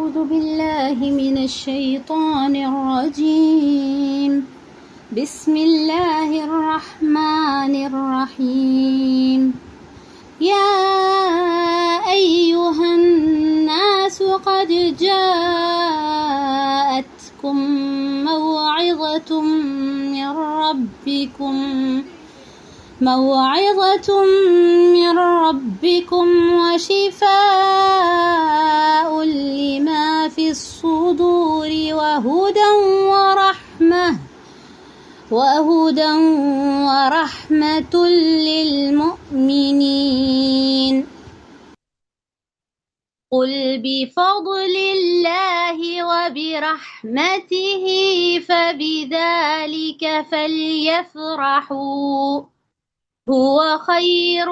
أعوذ بالله من الشيطان الرجيم بسم الله الرحمن الرحيم يا أيها الناس قد جاءتكم موعظة من ربكم وشفاء لما في الصدور وهدى ورحمة للمؤمنين قل بفضل الله وبرحمته فبذلك فليفرحوا هو خير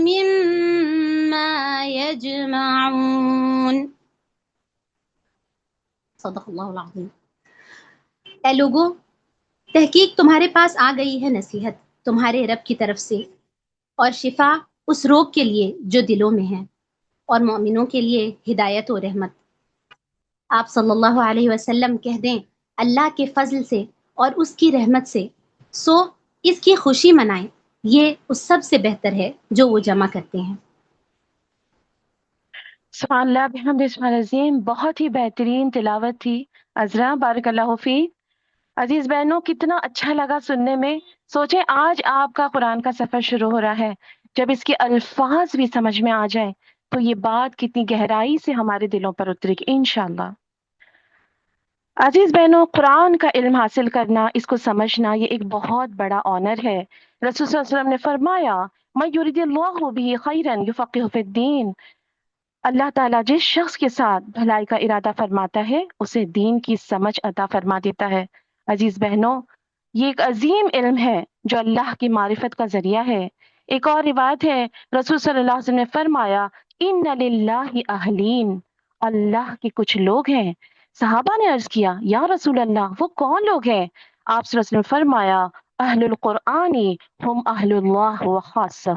مما يجمعون صدق اللہ العظیم۔ اے لوگوں، تحقیق تمہارے پاس آ گئی ہے نصیحت تمہارے رب کی طرف سے اور شفا اس روگ کے لیے جو دلوں میں ہے، اور مومنوں کے لیے ہدایت و رحمت۔ آپ صلی اللہ علیہ وسلم کہہ دیں اللہ کے فضل سے اور اس کی رحمت سے، سو اس کی خوشی منائیں، یہ اس سب سے بہتر ہے جو وہ جمع کرتے ہیں۔ سبحان اللہ بحمد اسماء العظیم، بہت ہی بہترین تلاوت تھی عذرا، بارک اللہ فی۔ عزیز بہنوں، کتنا اچھا لگا سننے میں۔ سوچیں آج آپ کا قرآن کا سفر شروع ہو رہا ہے، جب اس کے الفاظ بھی سمجھ میں آ جائیں تو یہ بات کتنی گہرائی سے ہمارے دلوں پر اترے گی انشاءاللہ۔ عزیز بہنوں، قرآن کا علم حاصل کرنا، اس کو سمجھنا، یہ ایک بہت بڑا آنر ہے۔ رسول صلی اللہ علیہ وسلم نے فرمایا مَن یُرِدِ اللَّهُ بِهِ خَیْرًا یُفَقِّهُ فِی الدِّین، اللہ تعالیٰ جس شخص کے ساتھ بھلائی کا ارادہ فرماتا ہے اسے دین کی سمجھ عطا فرما دیتا ہے۔ عزیز بہنوں، یہ ایک عظیم علم ہے جو اللہ کی معرفت کا ذریعہ ہے۔ ایک اور روایت ہے، رسول صلی اللہ علیہ وسلم نے فرمایا اِنَّ لِلَّهِ اہلین، اللہ کے کچھ لوگ ہیں۔ صحابہ نے عرض کیا یا رسول اللہ وہ کون لوگ ہیں؟ آپ صلی اللہ علیہ وسلم نے فرمایا اہل القرآن ہم اہل اللہ وخاصہ،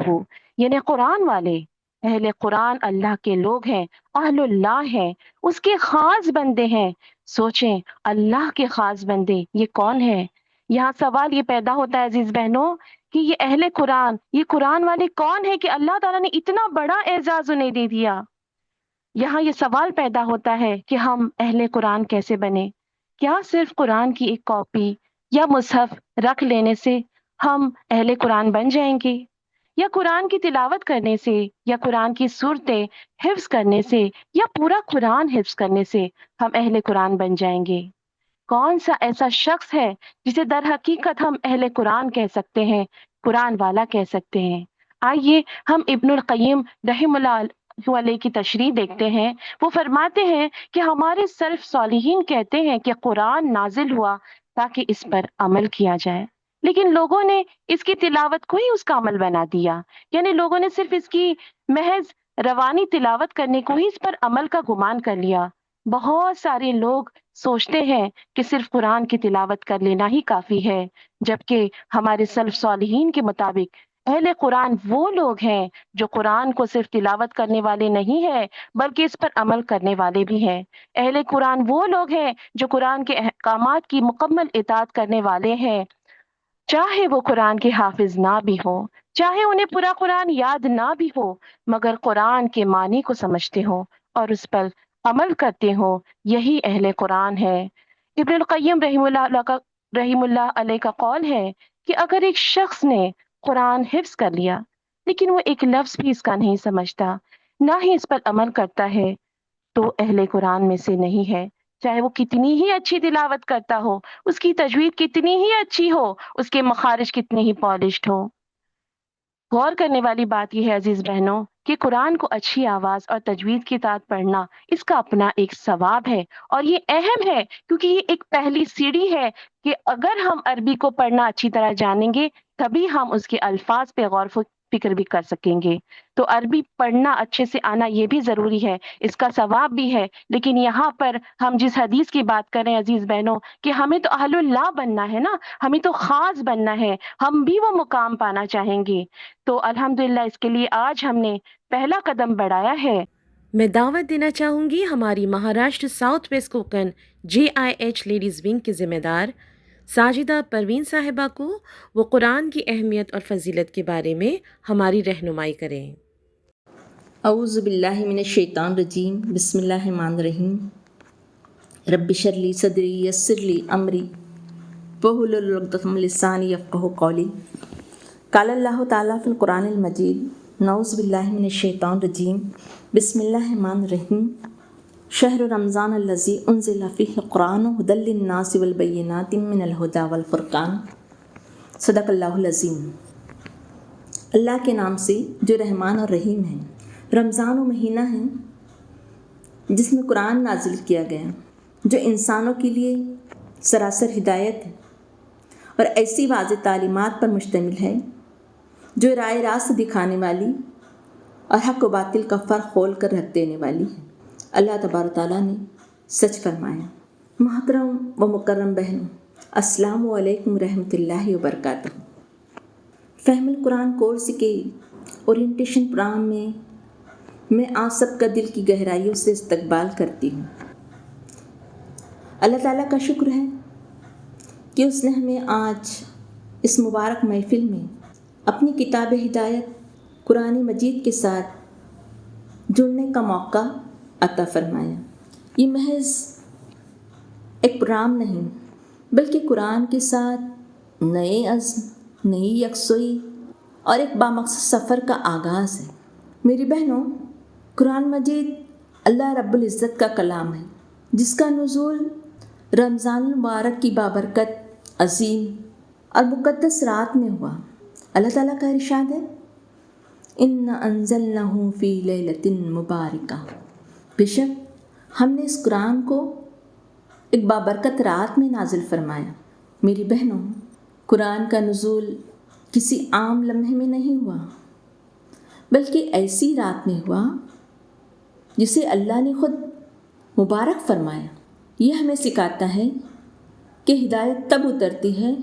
یعنی قرآن والے، اہل قرآن اللہ کے لوگ ہیں، اہل اللہ ہیں، اس کے خاص بندے ہیں۔ سوچیں اللہ کے خاص بندے یہ کون ہیں؟ یہاں سوال یہ پیدا ہوتا ہے عزیز بہنوں کہ یہ اہل قرآن، یہ قرآن والے کون ہیں کہ اللہ تعالیٰ نے اتنا بڑا اعزاز انہیں دے دیا؟ یہاں یہ سوال پیدا ہوتا ہے کہ ہم اہل قرآن کیسے بنے؟ کیا صرف قرآن کی ایک کاپی یا مصحف رکھ لینے سے ہم اہل قرآن بن جائیں گے؟ یا قرآن کی تلاوت کرنے سے، یا قرآن کی صورتیں حفظ کرنے سے، یا پورا قرآن حفظ کرنے سے ہم اہل قرآن بن جائیں گے؟ کون سا ایسا شخص ہے جسے در حقیقت ہم اہل قرآن کہہ سکتے ہیں، قرآن والا کہہ سکتے ہیں؟ آئیے ہم ابن القیم رحمہ اللہ علیہ کی تشریح دیکھتے ہیں۔ وہ فرماتے ہیں کہ ہمارے سلف صالحین کہتے ہیں کہ قرآن نازل ہوا تاکہ اس پر عمل کیا جائے، لیکن لوگوں نے اس کی تلاوت کو ہی اس کا عمل بنا دیا، یعنی لوگوں نے صرف اس کی محض روانی تلاوت کرنے کو ہی اس پر عمل کا گمان کر لیا۔ بہت سارے لوگ سوچتے ہیں کہ صرف قرآن کی تلاوت کر لینا ہی کافی ہے، جبکہ ہمارے سلف صالحین کے مطابق اہل قرآن وہ لوگ ہیں جو قرآن کو صرف تلاوت کرنے والے نہیں ہیں بلکہ اس پر عمل کرنے والے بھی ہیں۔ اہل قرآن وہ لوگ ہیں جو قرآن کے احکامات کی مکمل اطاعت کرنے والے ہیں، چاہے وہ قرآن کے حافظ نہ بھی ہو، چاہے انہیں پورا قرآن یاد نہ بھی ہو، مگر قرآن کے معنی کو سمجھتے ہوں اور اس پر عمل کرتے ہوں، یہی اہل قرآن ہے۔ ابن القیم رحم اللہ علیہ کا قول ہے کہ اگر ایک شخص نے قرآن حفظ کر لیا لیکن وہ ایک لفظ بھی اس کا نہیں سمجھتا، نہ ہی اس پر عمل کرتا ہے، تو اہل قرآن میں سے نہیں ہے، چاہے وہ کتنی ہی اچھی تلاوت کرتا ہو، اس کی تجوید کتنی ہی اچھی ہو، اس کے مخارج کتنے ہی پالشڈ ہو۔ غور کرنے والی بات یہ ہے عزیز بہنوں کہ قرآن کو اچھی آواز اور تجوید کے ساتھ پڑھنا اس کا اپنا ایک ثواب ہے، اور یہ اہم ہے کیونکہ یہ ایک پہلی سیڑھی ہے کہ اگر ہم عربی کو پڑھنا اچھی طرح جانیں گے تبھی ہم اس کے الفاظ پہ غور و فکر بھی کر سکیں گے۔ تو عربی پڑھنا اچھے سے آنا یہ بھی ضروری ہے، اس کا ثواب بھی ہے، لیکن یہاں پر ہم جس حدیث کی بات کریں عزیز بہنوں کہ ہمیں تو اہل اللہ بننا ہے نا، ہمیں تو خاص بننا ہے، ہم بھی وہ مقام پانا چاہیں گے، تو الحمدللہ اس کے لیے آج ہم نے پہلا قدم بڑھایا ہے۔ میں دعوت دینا چاہوں گی ہماری Maharashtra south waste Konkan JIH ladies wing کی ذمہ دار ساجدہ پروین صاحبہ کو، وہ قرآن کی اہمیت اور فضیلت کے بارے میں ہماری رہنمائی کریں۔ اعوذ باللہ من الشیطان الرجیم، بسم اللہ الرحمن الرحیم۔ رب اشرح لی صدری یسر لی امری واحلل عقدۃ من لسانی یفقہوا قولی۔ قال اللہ تعالیٰ فی القرآن المجید، نعوذ باللہ من الشیطان الرجیم، بسم اللہ الرحمن الرحیم۔ شہر رمضان الذی انزل فیہ القرآن ھدی للناس والبینات من الھدی والفرقان۔ صدق اللہ العظیم۔ اللہ کے نام سے جو رحمان اور رحیم ہے۔ رمضان وہ مہینہ ہے جس میں قرآن نازل کیا گیا، جو انسانوں کے لیے سراسر ہدایت ہے اور ایسی واضح تعلیمات پر مشتمل ہے جو راہ راست دکھانے والی اور حق و باطل کا فرق کھول کر رکھ دینے والی ہے۔ اللہ تبارک تعالیٰ نے سچ فرمایا۔ محترم و مکرم بہنوں، السلام علیکم ورحمۃ اللہ وبرکاتہ۔ فہم القرآن کورس کے اورینٹیشن پروگرام میں آپ سب کا دل کی گہرائیوں سے استقبال کرتی ہوں۔ اللہ تعالیٰ کا شکر ہے کہ اس نے ہمیں آج اس مبارک محفل میں اپنی کتاب ہدایت قرآن مجید کے ساتھ جڑنے کا موقع عطا فرمایا۔ یہ محض ایک پروگرام نہیں بلکہ قرآن کے ساتھ نئے عزم، نئی یکسوئی اور ایک بامقصد سفر کا آغاز ہے۔ میری بہنوں، قرآن مجید اللہ رب العزت کا کلام ہے جس کا نزول رمضان المبارک کی بابرکت، عظیم اور مقدس رات میں ہوا۔ اللہ تعالیٰ کا ارشاد ہے، اِنَّا أَنزَلْنَاهُ فِي لَيْلَةٍ مُبَارَكَةٍ، بے شک ہم نے اس قرآن کو ایک بابرکت رات میں نازل فرمایا۔ میری بہنوں، قرآن کا نزول کسی عام لمحے میں نہیں ہوا بلکہ ایسی رات میں ہوا جسے اللہ نے خود مبارک فرمایا۔ یہ ہمیں سکھاتا ہے کہ ہدایت تب اترتی ہے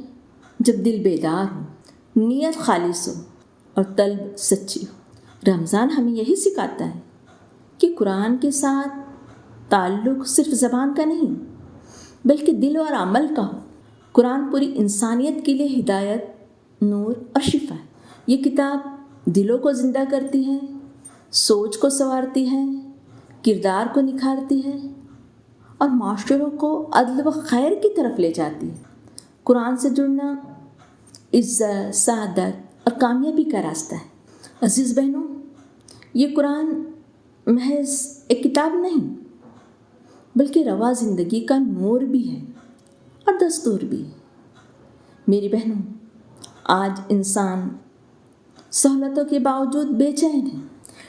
جب دل بیدار ہو، نیت خالص ہو اور طلب سچی ہو۔ رمضان ہمیں یہی سکھاتا ہے کہ قرآن کے ساتھ تعلق صرف زبان کا نہیں بلکہ دل اور عمل کا ہو۔ قرآن پوری انسانیت کے لیے ہدایت، نور اور شفا ہے۔ یہ کتاب دلوں کو زندہ کرتی ہے، سوچ کو سنوارتی ہے، کردار کو نکھارتی ہے اور معاشروں کو عدل و خیر کی طرف لے جاتی ہے۔ قرآن سے جڑنا عزت، سعادت اور کامیابی کا راستہ ہے۔ عزیز بہنوں، یہ قرآن محض ایک کتاب نہیں بلکہ رواں زندگی کا نور بھی ہے اور دستور بھی۔ میری بہنوں، آج انسان سہولتوں کے باوجود بے چین ہے،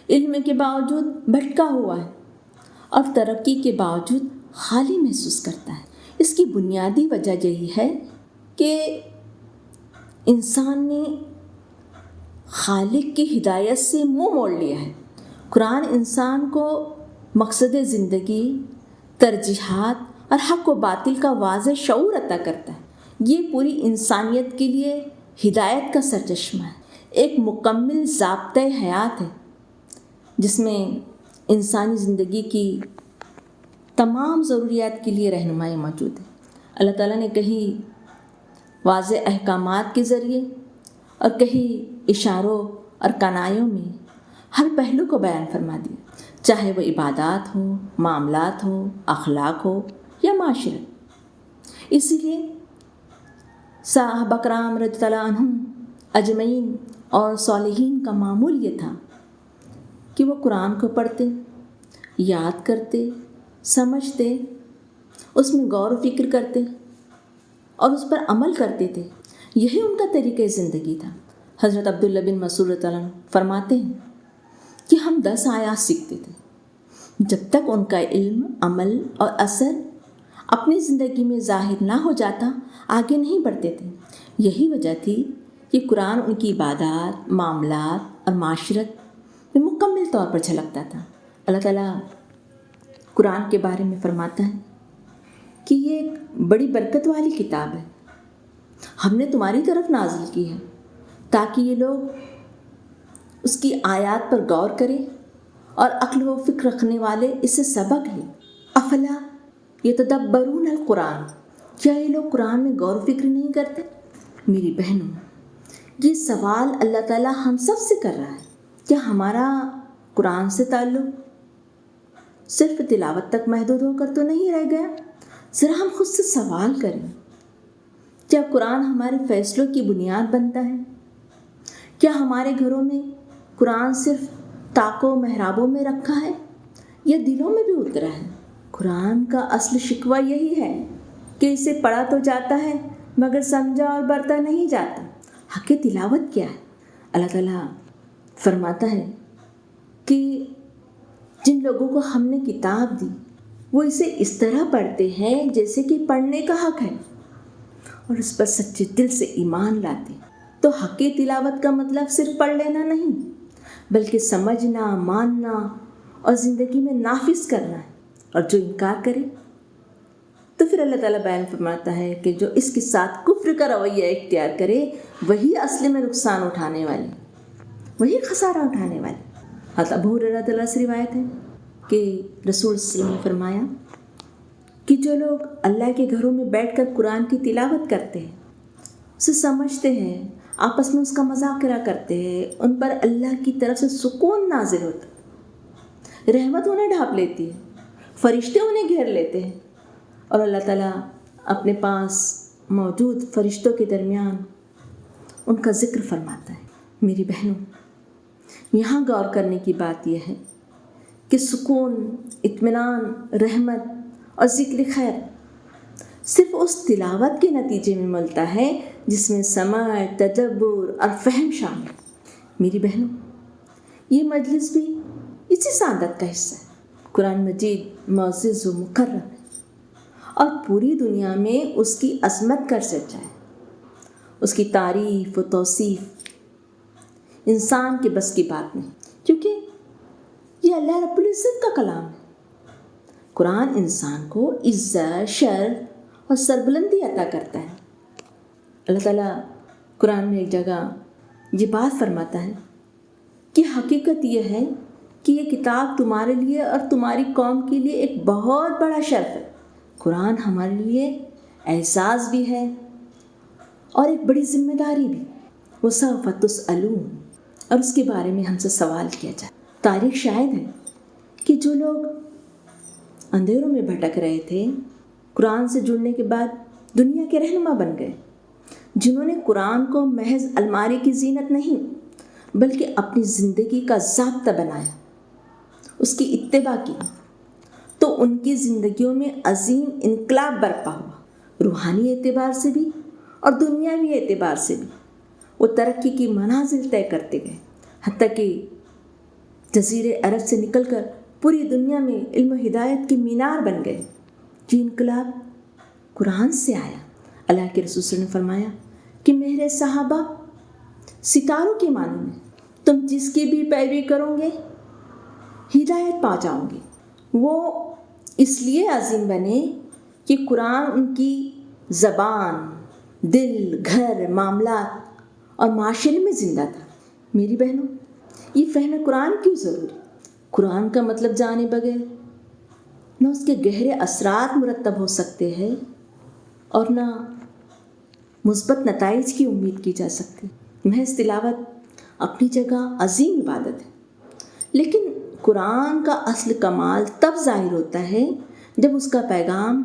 علم کے باوجود بھٹکا ہوا ہے اور ترقی کے باوجود خالی محسوس کرتا ہے۔ اس کی بنیادی وجہ یہی ہے کہ انسان نے خالق کی ہدایت سے منہ موڑ لیا ہے۔ قرآن انسان کو مقصد زندگی، ترجیحات اور حق و باطل کا واضح شعور عطا کرتا ہے۔ یہ پوری انسانیت کے لیے ہدایت کا سرچشمہ ہے، ایک مکمل ضابطۂ حیات ہے جس میں انسانی زندگی کی تمام ضروریات کے لیے رہنمائی موجود ہے۔ اللہ تعالیٰ نے کہیں واضح احکامات کے ذریعے اور کہیں اشاروں اور کنایوں میں ہر پہلو کو بیان فرما دیا، چاہے وہ عبادات ہو، معاملات ہو، اخلاق ہو یا معاشرت۔ اسی لیے صحابہ کرام رضی اللہ عنہم اجمعین اور صالحین کا معمول یہ تھا کہ وہ قرآن کو پڑھتے، یاد کرتے، سمجھتے، اس میں غور و فکر کرتے اور اس پر عمل کرتے تھے۔ یہی ان کا طریقہ زندگی تھا۔ حضرت عبداللہ بن مسعود رضی اللہ عنہ فرماتے ہیں کہ ہم 10 آیات سیکھتے تھے، جب تک ان کا علم، عمل اور اثر اپنی زندگی میں ظاہر نہ ہو جاتا آگے نہیں بڑھتے تھے۔ یہی وجہ تھی کہ قرآن ان کی عبادات، معاملات اور معاشرت میں مکمل طور پر جھلکتا تھا۔ اللہ تعالیٰ قرآن کے بارے میں فرماتا ہے کہ یہ ایک بڑی برکت والی کتاب ہے، ہم نے تمہاری طرف نازل کی ہے تاکہ یہ لوگ اس کی آیات پر غور کریں اور عقل و فکر رکھنے والے اس سے سبق لیں۔ افلا یتدبرون القرآن، کیا یہ لوگ قرآن میں غور و فکر نہیں کرتے؟ میری بہنوں، یہ سوال اللہ تعالیٰ ہم سب سے کر رہا ہے۔ کیا ہمارا قرآن سے تعلق صرف تلاوت تک محدود ہو کر تو نہیں رہ گیا؟ ذرا ہم خود سے سوال کریں، کیا قرآن ہمارے فیصلوں کی بنیاد بنتا ہے؟ کیا ہمارے گھروں میں قرآن صرف طاقوں محرابوں میں رکھا ہے یا دلوں میں بھی اترا ہے؟ قرآن کا اصل شکوہ یہی ہے کہ اسے پڑھا تو جاتا ہے مگر سمجھا اور برتا نہیں جاتا۔ حق تلاوت کیا ہے؟ اللہ تعالیٰ فرماتا ہے کہ جن لوگوں کو ہم نے کتاب دی وہ اسے اس طرح پڑھتے ہیں جیسے کہ پڑھنے کا حق ہے اور اس پر سچے دل سے ایمان لاتے ہیں۔ تو حق تلاوت کا مطلب صرف پڑھ لینا نہیں بلکہ سمجھنا، ماننا اور زندگی میں نافذ کرنا ہے۔ اور جو انکار کرے تو پھر اللہ تعالیٰ بیان فرماتا ہے کہ جو اس کے ساتھ کفر کا رویہ اختیار کرے وہی اصل میں نقصان اٹھانے والے، وہی خسارہ اٹھانے والے۔ حضرت ابو ہریرہ رضی اللہ عنہ سے روایت ہے کہ رسول صلی اللہ علیہ وسلم نے فرمایا کہ جو لوگ اللہ کے گھروں میں بیٹھ کر قرآن کی تلاوت کرتے ہیں، اسے سمجھتے ہیں، آپس میں اس کا مذاکرہ کرتے ہیں، ان پر اللہ کی طرف سے سکون نازل ہوتا ہے، رحمت انہیں ڈھانپ لیتی ہے، فرشتے انہیں گھیر لیتے ہیں اور اللہ تعالیٰ اپنے پاس موجود فرشتوں کے درمیان ان کا ذکر فرماتا ہے۔ میری بہنوں، یہاں غور کرنے کی بات یہ ہے کہ سکون، اطمینان، رحمت اور ذکر خیر صرف اس تلاوت کے نتیجے میں ملتا ہے جس میں سماع، تدبر اور فہم شامل ہے۔ میری بہنوں، یہ مجلس بھی اسی سعادت کا حصہ ہے۔ قرآن مجید معزز و مکرم ہے اور پوری دنیا میں اس کی عظمت کا چرچا ہے۔ اس کی تعریف و توصیف انسان کے بس کی بات نہیں، کیونکہ یہ اللہ رب العزت کا کلام ہے۔ قرآن انسان کو عزت، شرف اور سربلندی عطا کرتا ہے۔ اللہ تعالیٰ قرآن میں ایک جگہ یہ بات فرماتا ہے کہ حقیقت یہ ہے کہ یہ کتاب تمہارے لیے اور تمہاری قوم کے لیے ایک بہت بڑا شرف ہے۔ قرآن ہمارے لیے اعزاز بھی ہے اور ایک بڑی ذمہ داری بھی۔ وَسَوْفَ تُسْأَلُونَ، اور اس کے بارے میں ہم سے سوال کیا جائے۔ تاریخ شاہد ہے کہ جو لوگ اندھیروں میں بھٹک رہے تھے قرآن سے جڑنے کے بعد دنیا کے رہنما بن گئے، جنہوں نے قرآن کو محض الماری کی زینت نہیں بلکہ اپنی زندگی کا ضابطہ بنایا، اس کی اتباع کی، تو ان کی زندگیوں میں عظیم انقلاب برپا ہوا، روحانی اعتبار سے بھی اور دنیاوی اعتبار سے بھی۔ وہ ترقی کی منازل طے کرتے گئے، حتیٰ کہ جزیرے عرب سے نکل کر پوری دنیا میں علم و ہدایت کے مینار بن گئے۔ یہ انقلاب قرآن سے آیا۔ اللہ کے رسول صلی اللہ علیہ وسلم نے فرمایا کہ میرے صحابہ ستاروں کی مانند ہیں، تم جس کی بھی پیروی کرو گے ہدایت پا جاؤ گے۔ وہ اس لیے عظیم بنے کہ قرآن ان کی زبان، دل، گھر، معاملات اور معاشرے میں زندہ تھا۔ میری بہنوں، یہ فہم قرآن کیوں ضروری؟ قرآن کا مطلب جانے بغیر نہ اس کے گہرے اثرات مرتب ہو سکتے ہیں اور نہ مثبت نتائج کی امید کی جا سکتی۔ محض تلاوت اپنی جگہ عظیم عبادت ہے، لیکن قرآن کا اصل کمال تب ظاہر ہوتا ہے جب اس کا پیغام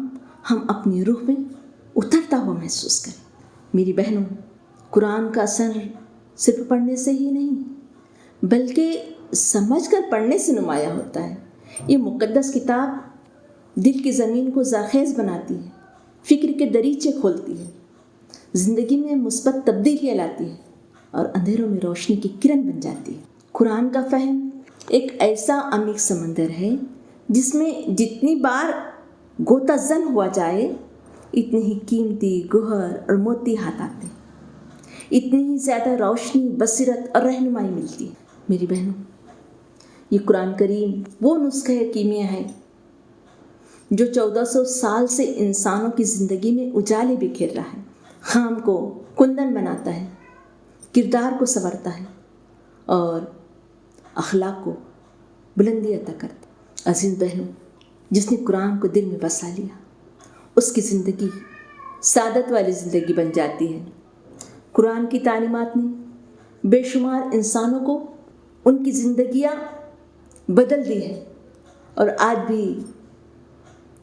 ہم اپنی روح میں اترتا ہوا محسوس کریں۔ میری بہنوں، قرآن کا اثر صرف پڑھنے سے ہی نہیں بلکہ سمجھ کر پڑھنے سے نمایاں ہوتا ہے۔ یہ مقدس کتاب دل کی زمین کو زرخیز بناتی ہے، فکر کے دریچے کھولتی ہے، زندگی میں مثبت تبدیلیاں لاتی ہے اور اندھیروں میں روشنی کی کرن بن جاتی ہے۔ قرآن کا فہم ایک ایسا عمیق سمندر ہے جس میں جتنی بار غوطہ زن ہوا جائے اتنی ہی قیمتی گوہر اور موتی ہاتھ آتے ہیں، اتنی ہی زیادہ روشنی، بصیرت اور رہنمائی ملتی ہے۔ میری بہنوں، یہ قرآن کریم وہ نسخہ کیمیا ہے جو 1400 سال سے انسانوں کی زندگی میں اجالے بکھیر رہا ہے، خام کو کندن بناتا ہے، کردار کو سنورتا ہے اور اخلاق کو بلندی عطا کر دے۔ عزیز بہنوں، جس نے قرآن کو دل میں بسا لیا اس کی زندگی سعادت والی زندگی بن جاتی ہے۔ قرآن کی تعلیمات نے بے شمار انسانوں کو ان کی زندگیاں بدل دی ہے، اور آج بھی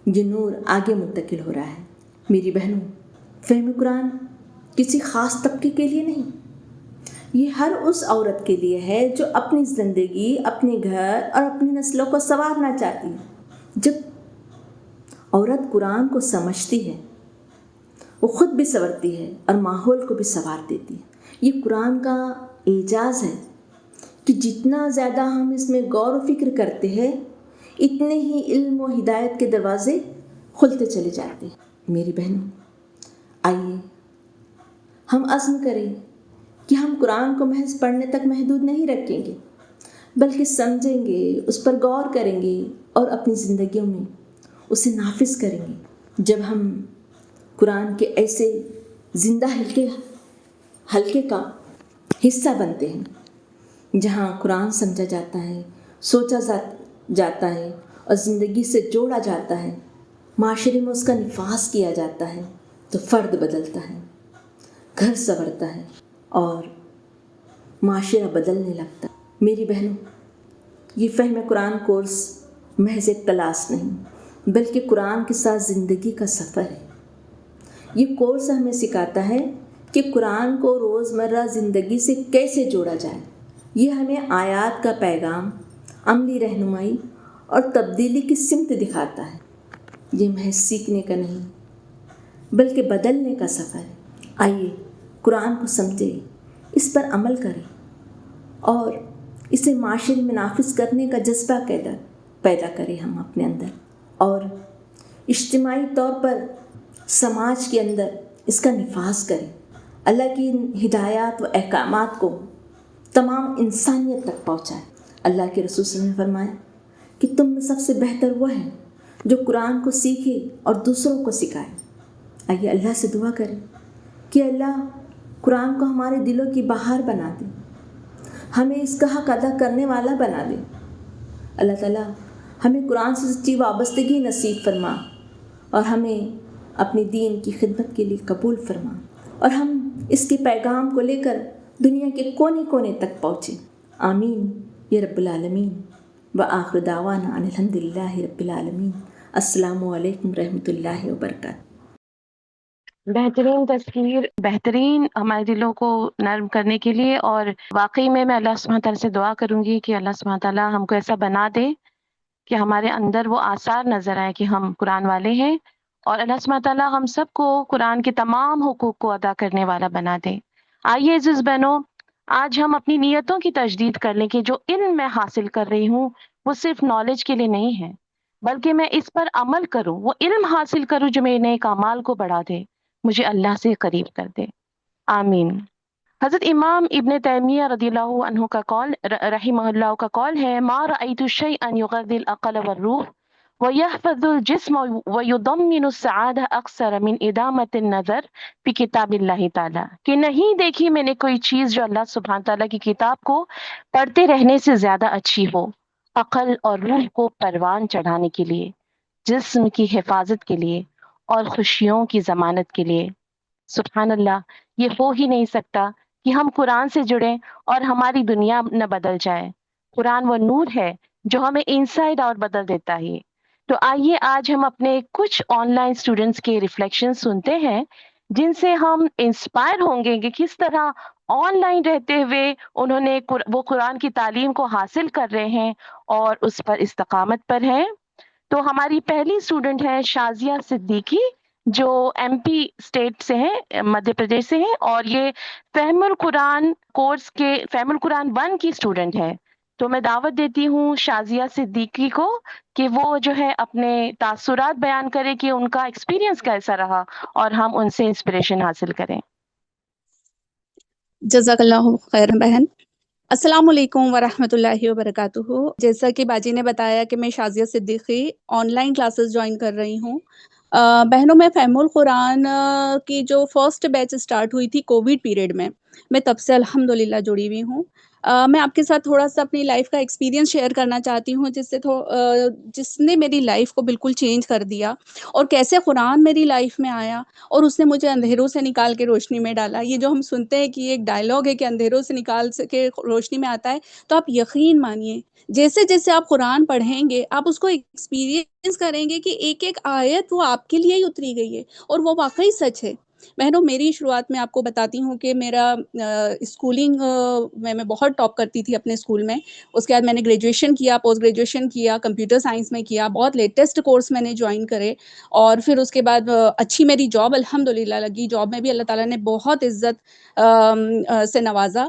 یہ نور آگے منتقل ہو رہا ہے۔ میری بہنوں، فہم قرآن کسی خاص طبقے کے لیے نہیں، یہ ہر اس عورت کے لیے ہے جو اپنی زندگی، اپنے گھر اور اپنی نسلوں کو سنوارنا چاہتی ہے۔ جب عورت قرآن کو سمجھتی ہے وہ خود بھی سنورتی ہے اور ماحول کو بھی سنوار دیتی ہے۔ یہ قرآن کا اعجاز ہے کہ جتنا زیادہ ہم اس میں غور و فکر کرتے ہیں اتنے ہی علم و ہدایت کے دروازے کھلتے چلے جاتے ہیں۔ میری بہنوں، آئیے ہم عزم کریں کہ ہم قرآن کو محض پڑھنے تک محدود نہیں رکھیں گے، بلکہ سمجھیں گے، اس پر غور کریں گے اور اپنی زندگیوں میں اسے نافذ کریں گے۔ جب ہم قرآن کے ایسے زندہ حلقے کا حصہ بنتے ہیں جہاں قرآن سمجھا جاتا ہے، سوچا جاتا ہے اور زندگی سے جوڑا جاتا ہے، معاشرے میں اس کا نفاذ کیا جاتا ہے، تو فرد بدلتا ہے، گھر سنورتا ہے اور معاشرہ بدلنے لگتا ہے۔ میری بہنوں، یہ فہم قرآن کورس محض ایک کلاس نہیں بلکہ قرآن کے ساتھ زندگی کا سفر ہے۔ یہ کورس ہمیں سکھاتا ہے کہ قرآن کو روزمرہ زندگی سے کیسے جوڑا جائے۔ یہ ہمیں آیات کا پیغام، عملی رہنمائی اور تبدیلی کی سمت دکھاتا ہے۔ یہ محض سیکھنے کا نہیں بلکہ بدلنے کا سفر ہے۔ آئیے قرآن کو سمجھیں، اس پر عمل کریں اور اسے معاشرے میں نافذ کرنے کا جذبہ پیدا کریں ہم اپنے اندر، اور اجتماعی طور پر سماج کے اندر اس کا نفاذ کریں۔ اللہ کی ہدایات و احکامات کو تمام انسانیت تک پہنچائیں۔ اللہ کے رسول صلی اللہ علیہ وسلم نے فرمایا کہ تم میں سب سے بہتر وہ ہے جو قرآن کو سیکھے اور دوسروں کو سکھائے۔ آئیے اللہ سے دعا کریں کہ اللہ قرآن کو ہمارے دلوں کی بہار بنا دے، ہمیں اس کا حق ادا کرنے والا بنا دے۔ اللہ تعالیٰ ہمیں قرآن سے سچی وابستگی نصیب فرما اور ہمیں اپنے دین کی خدمت کے لیے قبول فرما، اور ہم اس کے پیغام کو لے کر دنیا کے کونے کونے تک پہنچیں۔ آمین یا رب العالمین۔ وآخر دعوانا ان الحمد للہ رب العالمین۔ السلام علیکم رحمۃ اللہ وبرکاتہ۔ بہترین تصویر، بہترین ہمارے دلوں کو نرم کرنے کے لیے، اور واقعی میں اللہ سبحانہ تعالیٰ سے دعا کروں گی کہ اللہ سبحانہ تعالیٰ ہم کو ایسا بنا دے کہ ہمارے اندر وہ آثار نظر آئے کہ ہم قرآن والے ہیں، اور اللہ سبحانہ تعالیٰ ہم سب کو قرآن کے تمام حقوق کو ادا کرنے والا بنا دے۔ آئیے عزیز بہنوں، آج ہم اپنی نیتوں کی تجدید کر لیں کہ جو علم میں حاصل کر رہی ہوں وہ صرف نالج کے لیے نہیں ہے، بلکہ میں اس پر عمل کروں، وہ علم حاصل کروں جو میرے نیک اعمال کو بڑھا دے، مجھے اللہ سے قریب کر دے۔ آمین۔ حضرت امام ابن تیمیہ رضی اللہ عنہ کا قول، رحمہ اللہ کا قول ہے، ما رأیت شیئا یغذی العقل والروح ویحفظ الجسم ویضمن السعادہ اکثر من ادامت النظر فی کتاب اللہ تعالیٰ، کہ نہیں دیکھی میں نے کوئی چیز جو اللہ سبحانہ تعالیٰ کی کتاب کو پڑھتے رہنے سے زیادہ اچھی ہو، عقل اور روح کو پروان چڑھانے کے لیے، جسم کی حفاظت کے لیے اور خوشیوں کی ضمانت کے لیے۔ سبحان اللہ، یہ ہو ہی نہیں سکتا کہ ہم قرآن سے جڑیں اور ہماری دنیا نہ بدل جائے۔ قرآن وہ نور ہے جو ہمیں انسائیڈ آؤٹ بدل دیتا ہے۔ تو آئیے آج ہم اپنے کچھ آن لائن اسٹوڈنٹس کے ریفلیکشن سنتے ہیں جن سے ہم انسپائر ہوں گے کہ کس طرح آن لائن رہتے ہوئے انہوں نے وہ قرآن کی تعلیم کو حاصل کر رہے ہیں اور اس پر استقامت پر ہیں۔ تو ہماری پہلی اسٹوڈنٹ ہے شازیہ صدیقی، جو ایم پی اسٹیٹ سے ہیں، مدھیہ پردیش سے ہیں، اور یہ فہم القرآن کورس کے فہم القرآن 1 کی اسٹوڈنٹ ہے۔ تو میں دعوت دیتی ہوں شازیہ صدیقی کو کہ وہ جو ہے اپنے تاثرات بیان کرے کہ ان کا ایکسپیرینس کیسا رہا اور ہم ان سے انسپریشن حاصل کریں۔ جزاک اللہ خیر بہن۔ السلام علیکم ورحمۃ اللہ وبرکاتہ۔ جیسا کہ باجی نے بتایا کہ میں Shazia Siddiqui on line classes join کر رہی ہوں۔ بہنوں، میں فہم القرآن کی جو فرسٹ بیچ سٹارٹ ہوئی تھی کووڈ پیریڈ میں تب سے الحمدللہ جڑی ہوئی ہوں۔ میں آپ کے ساتھ تھوڑا-سا اپنی لائف کا ایکسپیرئنس شیئر کرنا چاہتی ہوں جس نے میری لائف کو بالکل چینج کر دیا، اور کیسے قرآن میری لائف میں آیا اور اس نے مجھے اندھیروں سے نکال کے روشنی میں ڈالا۔ یہ جو ہم سنتے ہیں کہ یہ ایک ڈائلاگ ہے کہ اندھیروں سے نکال کے روشنی میں آتا ہے، تو آپ یقین مانیے جیسے-جیسے آپ قرآن پڑھیں گے، آپ اس کو ایکسپیرئنس کریں گے کہ ایک-ایک آیت وہ آپ کے لیے ہی اتری گئی ہے، اور وہ واقعی سچ ہے۔ بہنوں، میری شروعات میں آپ کو بتاتی ہوں کہ میرا اسکولنگ میں بہت ٹاپ کرتی تھی اپنے اسکول میں۔ اس کے بعد میں نے گریجویشن کیا، پوسٹ گریجویشن کیا، کمپیوٹر سائنس میں کیا، بہت لیٹسٹ کورس میں نے جوائن کرے، اور پھر اس کے بعد اچھی میری جاب الحمدللہ لگی۔ جاب میں بھی اللہ تعالیٰ نے بہت عزت سے نوازا۔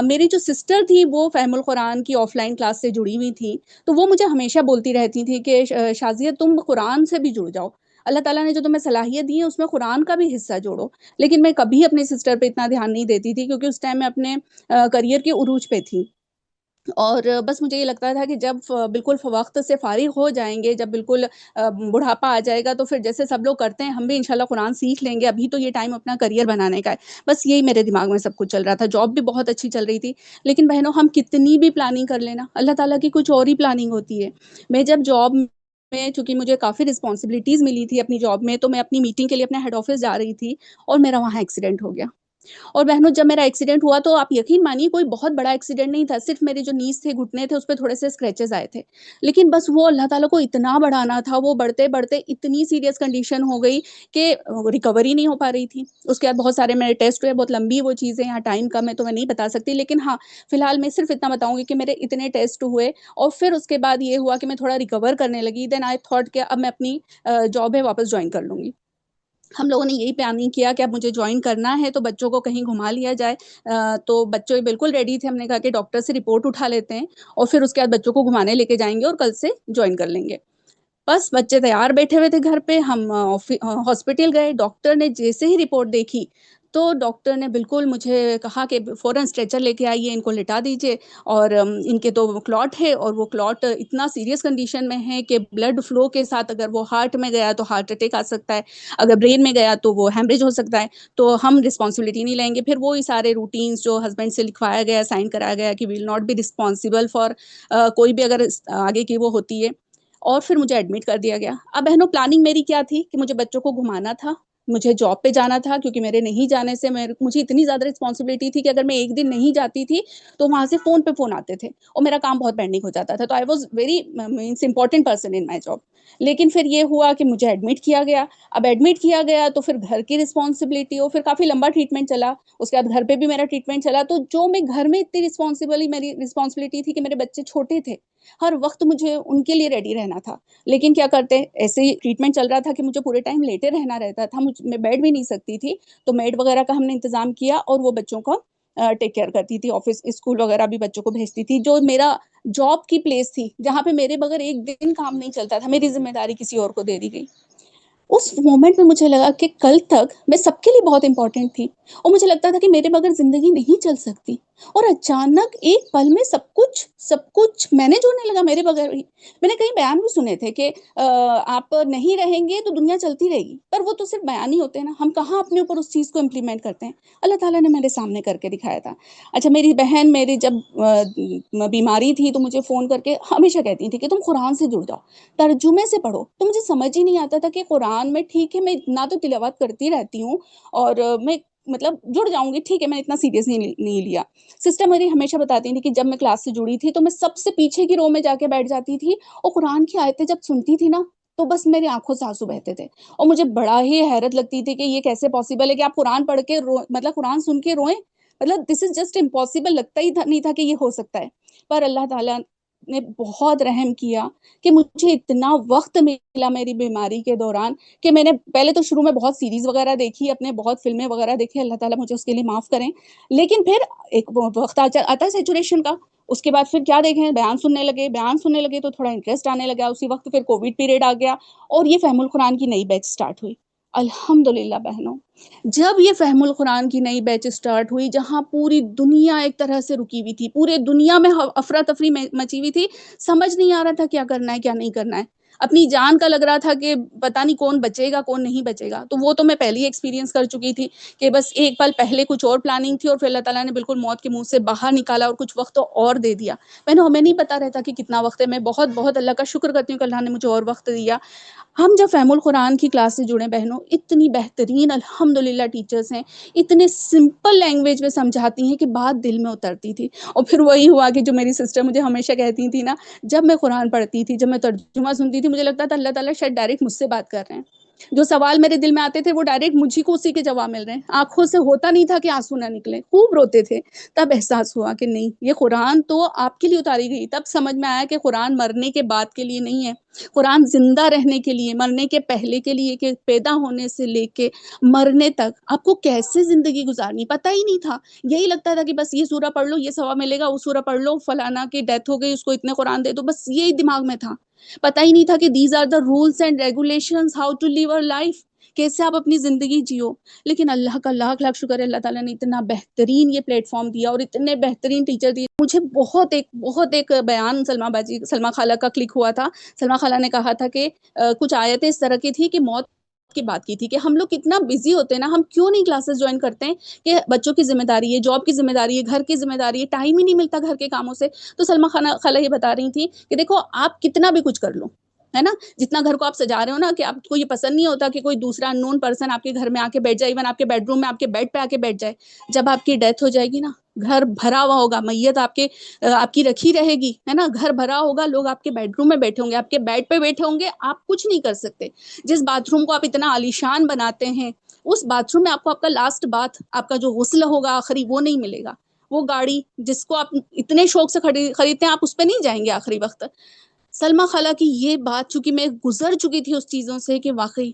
میری جو سسٹر تھی وہ فہم القرآن کی آف لائن کلاس سے جڑی ہوئی تھیں، تو وہ مجھے ہمیشہ بولتی رہتی تھیں کہ شازیہ تم قرآن سے بھی جڑ جاؤ، اللہ تعالیٰ نے جو تمہیں صلاحیت دی ہے اس میں قرآن کا بھی حصہ جوڑو۔ لیکن میں کبھی اپنی سسٹر پہ اتنا دھیان نہیں دیتی تھی، کیونکہ اس ٹائم میں اپنے کریئر کے عروج پہ تھی، اور بس مجھے یہ لگتا تھا کہ جب بالکل وقت سے فارغ ہو جائیں گے، جب بالکل بڑھاپا آ جائے گا، تو پھر جیسے سب لوگ کرتے ہیں ہم بھی انشاءاللہ قرآن سیکھ لیں گے، ابھی تو یہ ٹائم اپنا کریئر بنانے کا ہے۔ بس یہی میرے دماغ میں سب کچھ چل رہا تھا، جاب بھی بہت اچھی چل رہی تھی، لیکن بہنوں ہم کتنی بھی پلاننگ کر لینا، اللہ تعالیٰ کی کچھ اور ہی پلاننگ ہوتی ہے۔ میں جب جاب میں، چونکہ مجھے کافی رسپانسبلٹیز ملی تھی اپنی جاب میں، تو میں اپنی میٹنگ کے لیے اپنے ہیڈ آفس جا رہی تھی، اور میرا وہاں ایکسیڈنٹ ہو گیا۔ اور بہنوں جب میرا ایکسیڈنٹ ہوا تو آپ یقین مانیے کوئی بہت بڑا ایکسیڈنٹ نہیں تھا، صرف میرے جو نیز تھے، گھٹنے تھے، اس پہ تھوڑے سے اسکریچز آئے تھے، لیکن بس وہ اللہ تعالیٰ کو اتنا بڑھانا تھا، وہ بڑھتے بڑھتے اتنی سیریس کنڈیشن ہو گئی کہ ریکوری نہیں ہو پا رہی تھی۔ اس کے بعد بہت سارے میرے ٹیسٹ ہوئے، بہت لمبی وہ چیزیں، یہاں ٹائم کم ہے تو میں نہیں بتا سکتی، لیکن ہاں فی الحال میں صرف اتنا بتاؤں گی کہ میرے اتنے ٹیسٹ ہوئے، اور پھر اس کے بعد یہ ہوا کہ میں تھوڑا ریکور کرنے لگی، دین آئی تھاٹ کہ اب میں اپنی جاب ہے واپس جوائن کر لوں گی۔ ہم لوگوں نے یہی پلاننگ کیا کہ اب مجھے جوائن کرنا ہے تو بچوں کو کہیں گھما لیا جائے، تو بچے بالکل ریڈی تھے، ہم نے کہا کہ ڈاکٹر سے رپورٹ اٹھا لیتے ہیں اور پھر اس کے بعد بچوں کو گھمانے لے کے جائیں گے اور کل سے جوائن کر لیں گے۔ بس بچے تیار بیٹھے ہوئے تھے گھر پہ، ہم ہاسپٹل گئے، ڈاکٹر نے جیسے ہی رپورٹ دیکھی تو ڈاکٹر نے بالکل مجھے کہا کہ فوراً اسٹریچر لے کے آئیے، ان کو لٹا دیجیے، اور ان کے تو کلاٹ ہے، اور وہ کلاٹ اتنا سیریس کنڈیشن میں ہے کہ بلڈ فلو کے ساتھ اگر وہ ہارٹ میں گیا تو ہارٹ اٹیک آ سکتا ہے، اگر برین میں گیا تو وہ ہیمریج ہو سکتا ہے، تو ہم رسپانسبلٹی نہیں لیں گے۔ پھر وہی سارے روٹینز جو ہسبینڈ سے لکھوایا گیا، سائن کرایا گیا کہ we will not be responsible for کوئی بھی اگر آگے کی وہ ہوتی ہے، اور پھر مجھے ایڈمٹ کر دیا گیا۔ اب بہنوں پلاننگ میری کیا تھی کہ مجھے بچوں کو گھمانا تھا، مجھے جاب پہ جانا تھا، کیونکہ میرے نہیں جانے سے مجھے اتنی زیادہ رسپانسبلٹی تھی کہ اگر میں ایک دن نہیں جاتی تھی تو وہاں سے فون پہ فون آتے تھے اور میرا کام بہت پینڈنگ ہو جاتا تھا، تو I was very means important person in my job. لیکن پھر یہ ہوا کہ مجھے ایڈمٹ کیا گیا، اب ایڈمٹ کیا گیا تو پھر گھر کی رسپانسبلٹی ہو، پھر کافی لمبا ٹریٹمنٹ چلا، اس کے بعد گھر پہ بھی میرا ٹریٹمنٹ چلا، تو جو میں گھر میں اتنی میری رسپانسبلٹی تھی کہ میرے بچے چھوٹے تھے، ہر وقت مجھے ان کے لیے ریڈی رہنا تھا، لیکن کیا کرتے ایسے ہی ٹریٹمنٹ چل رہا تھا کہ مجھے پورے ٹائم لیٹے رہنا رہتا تھا، میں بیٹھ بھی نہیں سکتی تھی، تو میڈ وغیرہ کا ہم نے انتظام کیا اور وہ بچوں کا ٹیک کیئر کرتی تھی، آفس اسکول وغیرہ بھی بچوں کو بھیجتی تھی۔ جو میرا جاب کی پلیس تھی جہاں پہ میرے بغیر ایک دن کام نہیں چلتا تھا، میری ذمہ داری کسی اور کو دے دی گئی۔ اس مومنٹ میں مجھے لگا کہ کل تک میں سب کے لیے بہت امپورٹنٹ تھی، اور مجھے لگتا تھا کہ میرے بغیر زندگی نہیں چل سکتی، اور اچانک ایک پل میں سب کچھ مینج ہونے لگا میرے بغیر ہی۔ میں نے کئی بیان بھی سنے تھے کہ آپ نہیں رہیں گے تو دنیا چلتی رہے گی، پر وہ تو صرف بیان ہی ہوتے ہیں نا، ہم کہاں اپنے اوپر اس چیز کو امپلیمنٹ کرتے ہیں۔ اللہ تعالیٰ نے میرے سامنے کر کے دکھایا تھا۔ اچھا، میری بہن میری جب بیماری تھی تو مجھے فون کر کے ہمیشہ کہتی تھی کہ تم قرآن سے جڑ جاؤ، ترجمے سے پڑھو، تو مجھے سمجھ ہی نہیں آتا تھا کہ قرآن میں ٹھیک ہے میں اتنا تو تلاوت کرتی رہتی ہوں، اور میں مطلب جڑ جاؤں گی، ٹھیک ہے، میں اتنا سیریس نہیں لیا۔ سسٹر میری ہمیشہ بتاتی تھی کہ جب میں کلاس سے جڑی تھی تو میں سب سے پیچھے کی رو میں جا کے بیٹھ جاتی تھی، اور قرآن کی آیتیں جب سنتی تھی نا تو بس میری آنکھوں سے آنسو بہتے تھے، اور مجھے بڑا ہی حیرت لگتی تھی کہ یہ کیسے پاسبل ہے کہ آپ قرآن پڑھ کے مطلب قرآن سن کے روئیں، مطلب دس از جسٹ امپاسبل، لگتا ہی نہیں تھا کہ یہ ہو سکتا ہے۔ پر اللہ تعالیٰ نے بہت رحم کیا کہ مجھے اتنا وقت ملا میری بیماری کے دوران کہ میں نے پہلے تو شروع میں بہت سیریز وغیرہ دیکھی، اپنے بہت فلمیں وغیرہ دیکھی، اللہ تعالیٰ مجھے اس کے لیے معاف کریں، لیکن پھر ایک وقت آتا ہے سیچوریشن کا، اس کے بعد پھر کیا دیکھیں، بیان سننے لگے تو تھوڑا انٹرسٹ آنے لگا، اسی وقت پھر کووڈ پیریڈ آ گیا اور یہ فہم القرآن کی نئی بیچ سٹارٹ ہوئی۔ الحمدللہ بہنوں، جب یہ فہم القرآن کی نئی بیچ سٹارٹ ہوئی، جہاں پوری دنیا ایک طرح سے رکی ہوئی تھی، پورے دنیا میں افراتفری مچی ہوئی تھی، سمجھ نہیں آ رہا تھا کیا کرنا ہے کیا نہیں کرنا ہے۔ اپنی جان کا لگ رہا تھا کہ پتہ نہیں کون بچے گا کون نہیں بچے گا. تو وہ تو میں پہلے ہی ایکسپیرینس کر چکی تھی کہ بس ایک پل پہلے کچھ اور پلاننگ تھی اور پھر اللہ تعالیٰ نے بالکل موت کے منہ سے باہر نکالا اور کچھ وقت اور دے دیا. ہمیں نہیں پتا رہتا کہ کتنا وقت ہے. میں بہت بہت اللہ کا شکر کرتی ہوں کہ اللہ نے مجھے اور وقت دیا. ہم جب فہم القرآن کی کلاس سے جڑے بہنوں، اتنی بہترین الحمدللہ ٹیچرز ہیں، اتنے سمپل لینگویج میں سمجھاتی ہیں کہ بات دل میں اترتی تھی. اور پھر وہی ہوا کہ جو میری سسٹر مجھے ہمیشہ کہتی تھی نا، جب میں قرآن پڑھتی تھی، جب میں ترجمہ سنتی تھی، مجھے لگتا تھا اللہ تعالیٰ شاید ڈائریکٹ مجھ سے بات کر رہے ہیں. جو سوال میرے دل میں آتے تھے وہ ڈائریکٹ مجھے کو اسی کے جواب مل رہے ہیں. آنکھوں سے ہوتا نہیں تھا کہ آنسو نہ نکلے، خوب روتے تھے. تب احساس ہوا کہ نہیں، یہ قرآن تو آپ کے لیے اتاری گئی. تب سمجھ میں آیا کہ قرآن مرنے کے بعد کے لیے نہیں ہے، قرآن زندہ رہنے کے لیے، مرنے کے پہلے کے لیے، کہ پیدا ہونے سے لے کے مرنے تک آپ کو کیسے زندگی گزارنی پتہ ہی نہیں تھا. یہی لگتا تھا کہ بس یہ سورہ پڑھ لو یہ ثواب ملے گا، وہ سورہ پڑھ لو فلانا کی ڈیتھ ہو گئی اس کو اتنے قرآن دے دو، بس یہی دماغ میں تھا. پتہ ہی نہیں تھا کہ these are the rules and regulations how to live اور لائف، کیسے آپ اپنی زندگی جیو. لیکن اللہ کا لاکھ لاکھ شکر ہے، اللہ تعالیٰ نے اتنا بہترین یہ پلیٹ فارم دیا اور اتنے بہترین ٹیچر دیے. مجھے بہت ایک بیان سلمہ خالہ کا کلک ہوا تھا. سلمہ خالہ نے کہا تھا کہ کچھ آیتیں اس طرح کی تھی کہ موت کی بات کی تھی کہ ہم لوگ کتنا بزی ہوتے ہیں نا، ہم کیوں نہیں کلاسز جوائن کرتے ہیں کہ بچوں کی ذمہ داری ہے، جاب کی ذمہ داری ہے، گھر کی ذمہ داری ہے، ٹائم ہی نہیں ملتا گھر کے کاموں سے. تو سلمہ خالہ یہ بتا رہی تھی کہ دیکھو آپ کتنا بھی کچھ کر لو، ہے نا، جتنا گھر کو آپ سجا رہے ہو نا، کہ آپ کو یہ پسند نہیں ہوتا کہ کوئی دوسرا ان نون پرسن آپ کے گھر میں آ کے بیٹھ جائے، ایون آپ کے بیڈ روم میں آپ کے بیڈ پہ آ کے بیٹھ جائے. جب آپ کی ڈیتھ ہو جائے گی نا، گھر بھرا ہوا ہوگا، میت آپ کی رکھی رہے گی، ہے نا، گھر بھرا ہوگا، لوگ آپ کے بیڈ روم میں بیٹھے ہوں گے، آپ کے بیڈ پہ بیٹھے ہوں گے، آپ کچھ نہیں کر سکتے. جس باتھ روم کو آپ اتنا عالیشان بناتے ہیں، اس باتھ روم میں آپ کو آپ کا لاسٹ باتھ، آپ کا جو غسل ہوگا آخری، وہ نہیں ملے گا. وہ گاڑی جس کو آپ اتنے شوق سے خریدتے ہیں، آپ اس پہ نہیں جائیں گے آخری وقت. سلمہ خالہ کی یہ بات، چونکہ میں گزر چکی تھی اس چیزوں سے، کہ واقعی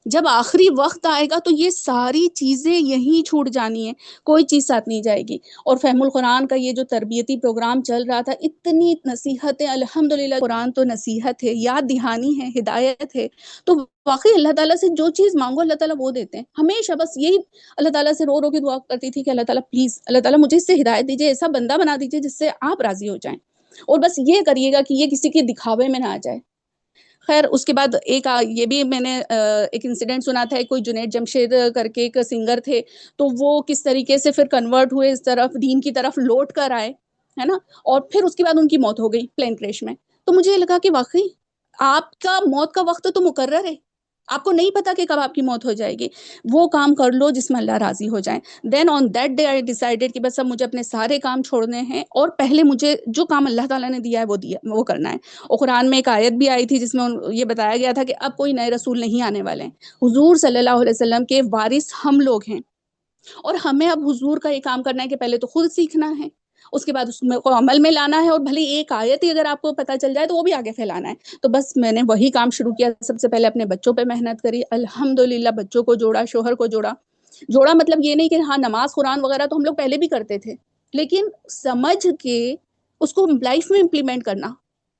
جب آخری وقت آئے گا تو یہ ساری چیزیں یہیں چھوٹ جانی ہیں، کوئی چیز ساتھ نہیں جائے گی. اور فہم القرآن کا یہ جو تربیتی پروگرام چل رہا تھا، اتنی نصیحتیں، الحمدللہ قرآن تو نصیحت ہے، یاد دہانی ہے، ہدایت ہے. تو واقعی اللہ تعالیٰ سے جو چیز مانگو اللہ تعالیٰ وہ دیتے ہیں. ہمیشہ بس یہی اللہ تعالیٰ سے رو رو کے دعا کرتی تھی کہ اللہ تعالیٰ پلیز، اللہ تعالیٰ مجھے اس سے ہدایت دیجیے، ایسا بندہ بنا دیجیے جس سے آپ راضی ہو جائیں، اور بس یہ کریے گا کہ یہ کسی کے دکھاوے میں نہ آ جائے. خیر اس کے بعد یہ بھی میں نے ایک انسیڈنٹ سنا تھا، کوئی جنید جمشید کر کے ایک سنگر تھے، تو وہ کس طریقے سے پھر کنورٹ ہوئے اس طرف، دین کی طرف لوٹ کر آئے، ہے نا، اور پھر اس کے بعد ان کی موت ہو گئی پلین کریش میں. تو مجھے یہ لگا کہ واقعی آپ کا موت کا وقت تو مقرر ہے، آپ کو نہیں پتا کہ کب آپ کی موت ہو جائے گی. وہ کام کر لو جس میں اللہ راضی ہو جائیں. Then on that day I decided کہ بس اب مجھے اپنے سارے کام چھوڑنے ہیں، اور پہلے مجھے جو کام اللہ تعالیٰ نے دیا ہے وہ کرنا ہے. اور قرآن میں ایک آیت بھی آئی تھی جس میں یہ بتایا گیا تھا کہ اب کوئی نئے رسول نہیں آنے والے ہیں، حضور صلی اللہ علیہ وسلم کے وارث ہم لوگ ہیں، اور ہمیں اب حضور کا یہ کام کرنا ہے کہ پہلے تو خود سیکھنا ہے، اس کے بعد اس میں کو عمل میں لانا ہے، اور بھلے ایک آیت ہی اگر آپ کو پتہ چل جائے تو وہ بھی آگے پھیلانا ہے. تو بس میں نے وہی کام شروع کیا. سب سے پہلے اپنے بچوں پہ محنت کری، الحمدللہ بچوں کو جوڑا، شوہر کو جوڑا. مطلب یہ نہیں کہ ہاں نماز قرآن وغیرہ تو ہم لوگ پہلے بھی کرتے تھے، لیکن سمجھ کے اس کو لائف میں امپلیمنٹ کرنا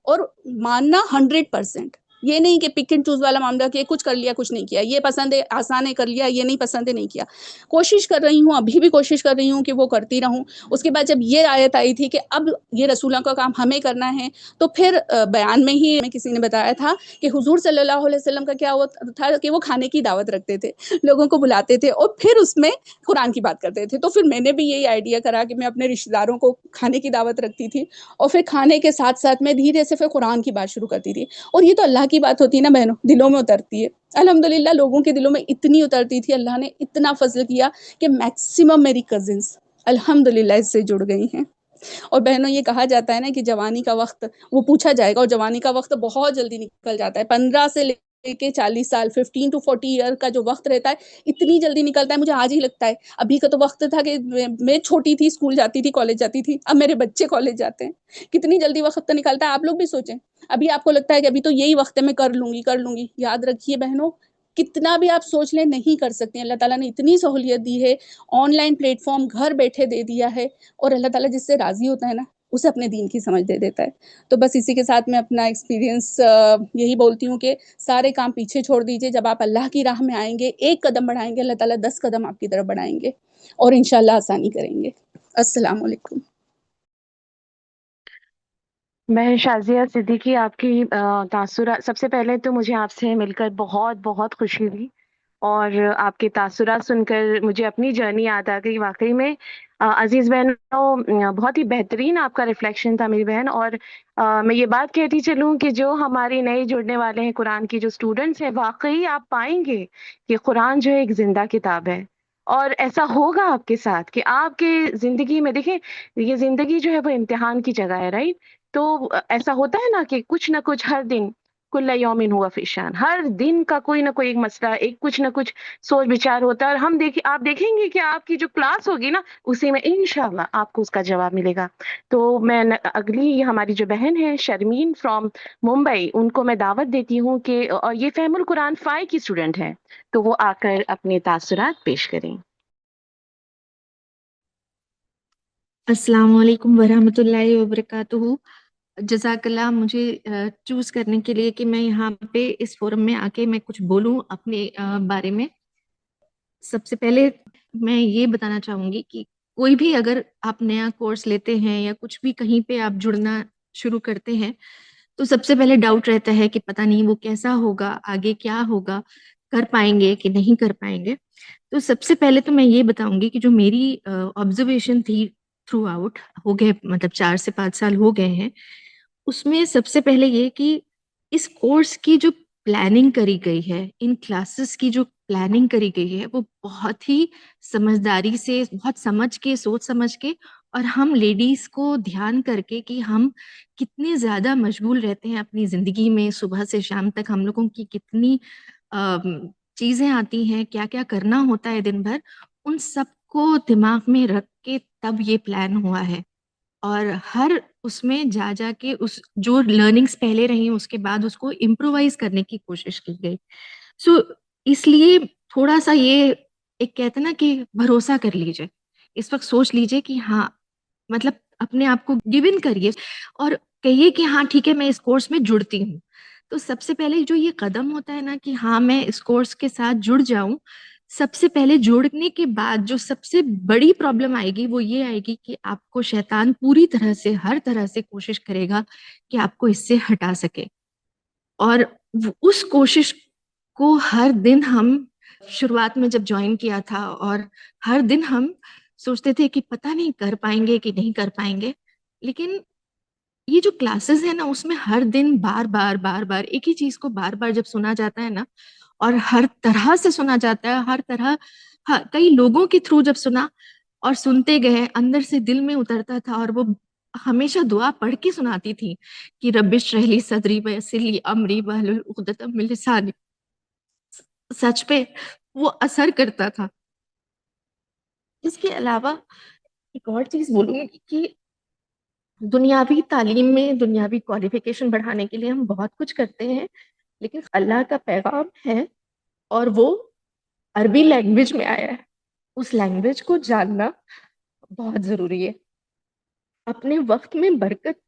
اور ماننا 100%. یہ نہیں کہ پک اینڈ چوز والا معاملہ کہ کچھ کر لیا کچھ نہیں کیا، یہ پسند ہے آسان ہے کر لیا، یہ نہیں پسند ہے نہیں کیا. کوشش کر رہی ہوں، ابھی بھی کوشش کر رہی ہوں کہ وہ کرتی رہوں. اس کے بعد جب یہ آیت آئی تھی کہ اب یہ رسولوں کا کام ہمیں کرنا ہے، تو پھر بیان میں ہی میں کسی نے بتایا تھا کہ حضور صلی اللہ علیہ وسلم کا کیا تھا کہ وہ کھانے کی دعوت رکھتے تھے، لوگوں کو بلاتے تھے اور پھر اس میں قرآن کی بات کرتے تھے. تو پھر میں نے بھی یہی آئیڈیا کرا کہ میں اپنے رشتہ داروں کو کھانے کی دعوت رکھتی تھی، اور پھر کھانے کے ساتھ ساتھ میں دھیرے سے پھر قرآن کی بات شروع کرتی تھی. اور یہ تو اللہ کی بات ہوتی ہے نا بہنوں، دلوں میں اترتی ہے. الحمدللہ لوگوں کے دلوں میں اتنی اترتی تھی، اللہ نے اتنا فضل کیا کہ میکسیمم میری کزنس الحمدللہ اس سے جڑ گئی ہیں. اور بہنوں یہ کہا جاتا ہے نا کہ جوانی کا وقت وہ پوچھا جائے گا، اور جوانی کا وقت بہت جلدی نکل جاتا ہے. 15 سے لے کے 40 سال 15 to 40 ایئر کا جو وقت رہتا ہے اتنی جلدی نکلتا ہے. مجھے آج ہی لگتا ہے ابھی کا تو وقت تھا کہ میں چھوٹی تھی، اسکول جاتی تھی، کالج جاتی تھی، اب میرے بچے کالج جاتے ہیں. کتنی جلدی وقت نکلتا ہے، آپ لوگ بھی سوچیں. ابھی آپ کو لگتا ہے کہ ابھی تو یہی وقت ہے، میں کر لوں گی. یاد رکھیے بہنوں، کتنا بھی آپ سوچ لیں نہیں کر سکتے. اللہ تعالیٰ نے اتنی سہولیت دی ہے، آن لائن پلیٹ فارم گھر بیٹھے دے دیا ہے، اور اللہ تعالیٰ جس سے راضی ہوتا ہے نا اسے اپنے دین کی سمجھ دے دیتا ہے. تو بس اسی کے ساتھ میں اپنا ایکسپیرینس یہی بولتی ہوں کہ سارے کام پیچھے چھوڑ دیجئے. جب آپ اللہ کی راہ میں آئیں گے، ایک قدم بڑھائیں گے، اللہ تعالیٰ 10 قدم آپ کی طرف بڑھائیں گے، اور انشاءاللہ آسانی کریں گے. السلام علیکم. بہن شازیہ صدیقی، آپ کی تاثرات، سب سے پہلے تو مجھے آپ سے مل کر بہت بہت خوشی ہوئی، اور آپ کے تاثرات سن کر مجھے اپنی جرنی یاد آ گئی واقعی میں۔ عزیز بہنوں، بہت ہی بہترین آپ کا ریفلیکشن تھا میری بہن، اور میں یہ بات کہتی چلوں کہ جو ہماری نئے جڑنے والے ہیں قرآن کی جو اسٹوڈنٹس ہیں، واقعی آپ پائیں گے کہ قرآن جو ہے ایک زندہ کتاب ہے، اور ایسا ہوگا آپ کے ساتھ کہ آپ کے زندگی میں دیکھیں، یہ زندگی جو ہے وہ امتحان کی جگہ ہے، رائٹ؟ تو ایسا ہوتا ہے نا کہ کچھ نہ کچھ ہر دن، کل یوم ہوا فی شان، ہر دن کا کوئی نہ کوئی ایک مسئلہ، ایک کچھ نہ کچھ سوچ بچار ہوتا ہے، اور آپ دیکھیں گے کہ آپ کی جو کلاس ہوگی نا، اسی میں انشاءاللہ آپ کو اس کا جواب ملے گا۔ تو میں اگلی ہماری جو بہن ہے شرمین فرام ممبئی، ان کو میں دعوت دیتی ہوں کہ، اور یہ فہم القرآن 5 کی اسٹوڈنٹ ہے، تو وہ آ کر اپنے تاثرات پیش کریں۔ السلام علیکم ورحمۃ اللہ وبرکاتہ۔ جزاک اللہ مجھے چوز کرنے کے لیے کہ میں یہاں پہ اس فورم میں آ کے میں کچھ بولوں اپنے بارے میں۔ سب سے پہلے میں یہ بتانا چاہوں گی کہ کوئی بھی اگر آپ نیا کورس لیتے ہیں یا کچھ بھی کہیں پہ آپ جڑنا شروع کرتے ہیں، تو سب سے پہلے ڈاؤٹ رہتا ہے کہ پتہ نہیں وہ کیسا ہوگا، آگے کیا ہوگا، کر پائیں گے کہ نہیں کر پائیں گے۔ تو سب سے پہلے تو میں یہ بتاؤں گی کہ جو میری آبزرویشن تھی تھرو آؤٹ، ہو گئے مطلب 4 سے 5 سال ہو گئے ہیں، اس میں سب سے پہلے یہ کہ اس کورس کی جو پلاننگ کری گئی ہے، ان کلاسز کی جو پلاننگ کری گئی ہے، وہ بہت ہی سمجھداری سے، بہت سمجھ کے، سوچ سمجھ کے، اور ہم لیڈیز کو دھیان کر کے کہ ہم کتنے زیادہ مشغول رہتے ہیں اپنی زندگی میں، صبح سے شام تک ہم لوگوں کی کتنی چیزیں آتی ہیں، کیا کیا کرنا ہوتا ہے دن بھر، ان سب کو دماغ میں رکھ کے تب یہ پلان ہوا ہے۔ اور ہر اس میں جا جا کے اس جو لرننگز پہلے رہی اس کے بعد اس کو امپرووائز کرنے کی کوشش کی گئی۔ سو اس لیے تھوڑا سا یہ ایک کہتے ہیں نا کہ بھروسہ کر لیجئے، اس وقت سوچ لیجئے کہ ہاں، مطلب اپنے آپ کو گیو ان کریے اور کہیے کہ ہاں ٹھیک ہے، میں اس کورس میں جڑتی ہوں۔ تو سب سے پہلے جو یہ قدم ہوتا ہے نا کہ ہاں میں اس کورس کے ساتھ جڑ جاؤں، سب سے پہلے جڑنے کے بعد جو سب سے بڑی پرابلم آئے گی وہ یہ آئے گی کہ آپ کو شیطان پوری طرح سے، ہر طرح سے کوشش کرے گا کہ آپ کو اس سے ہٹا سکے۔ اور اس کوشش کو ہر دن ہم شروعات میں جب جوائن کیا تھا، اور ہر دن ہم سوچتے تھے کہ پتہ نہیں کر پائیں گے کہ نہیں کر پائیں گے، لیکن یہ جو کلاسز ہے نا، اس میں ہر دن بار بار بار بار ایک ہی چیز کو بار بار جب سنا جاتا ہے نا، اور ہر طرح سے سنا جاتا ہے، ہر طرح، کئی لوگوں کے تھرو جب سنا اور سنتے گئے، اندر سے دل میں اترتا تھا، اور وہ ہمیشہ دعا پڑھ کے سناتی تھی کہ رب اشرح لی صدری ویسر لی امری واحلل عقدۃ من لسانی۔ سچ پہ وہ اثر کرتا تھا۔ اس کے علاوہ ایک اور چیز بولوں گی کہ دنیاوی تعلیم میں دنیاوی کوالیفیکیشن بڑھانے کے لیے ہم بہت کچھ کرتے ہیں، لیکن اللہ کا پیغام ہے اور وہ عربی لینگویج میں آیا ہے، اس لینگویج کو جاننا بہت ضروری ہے۔ اپنے وقت میں برکت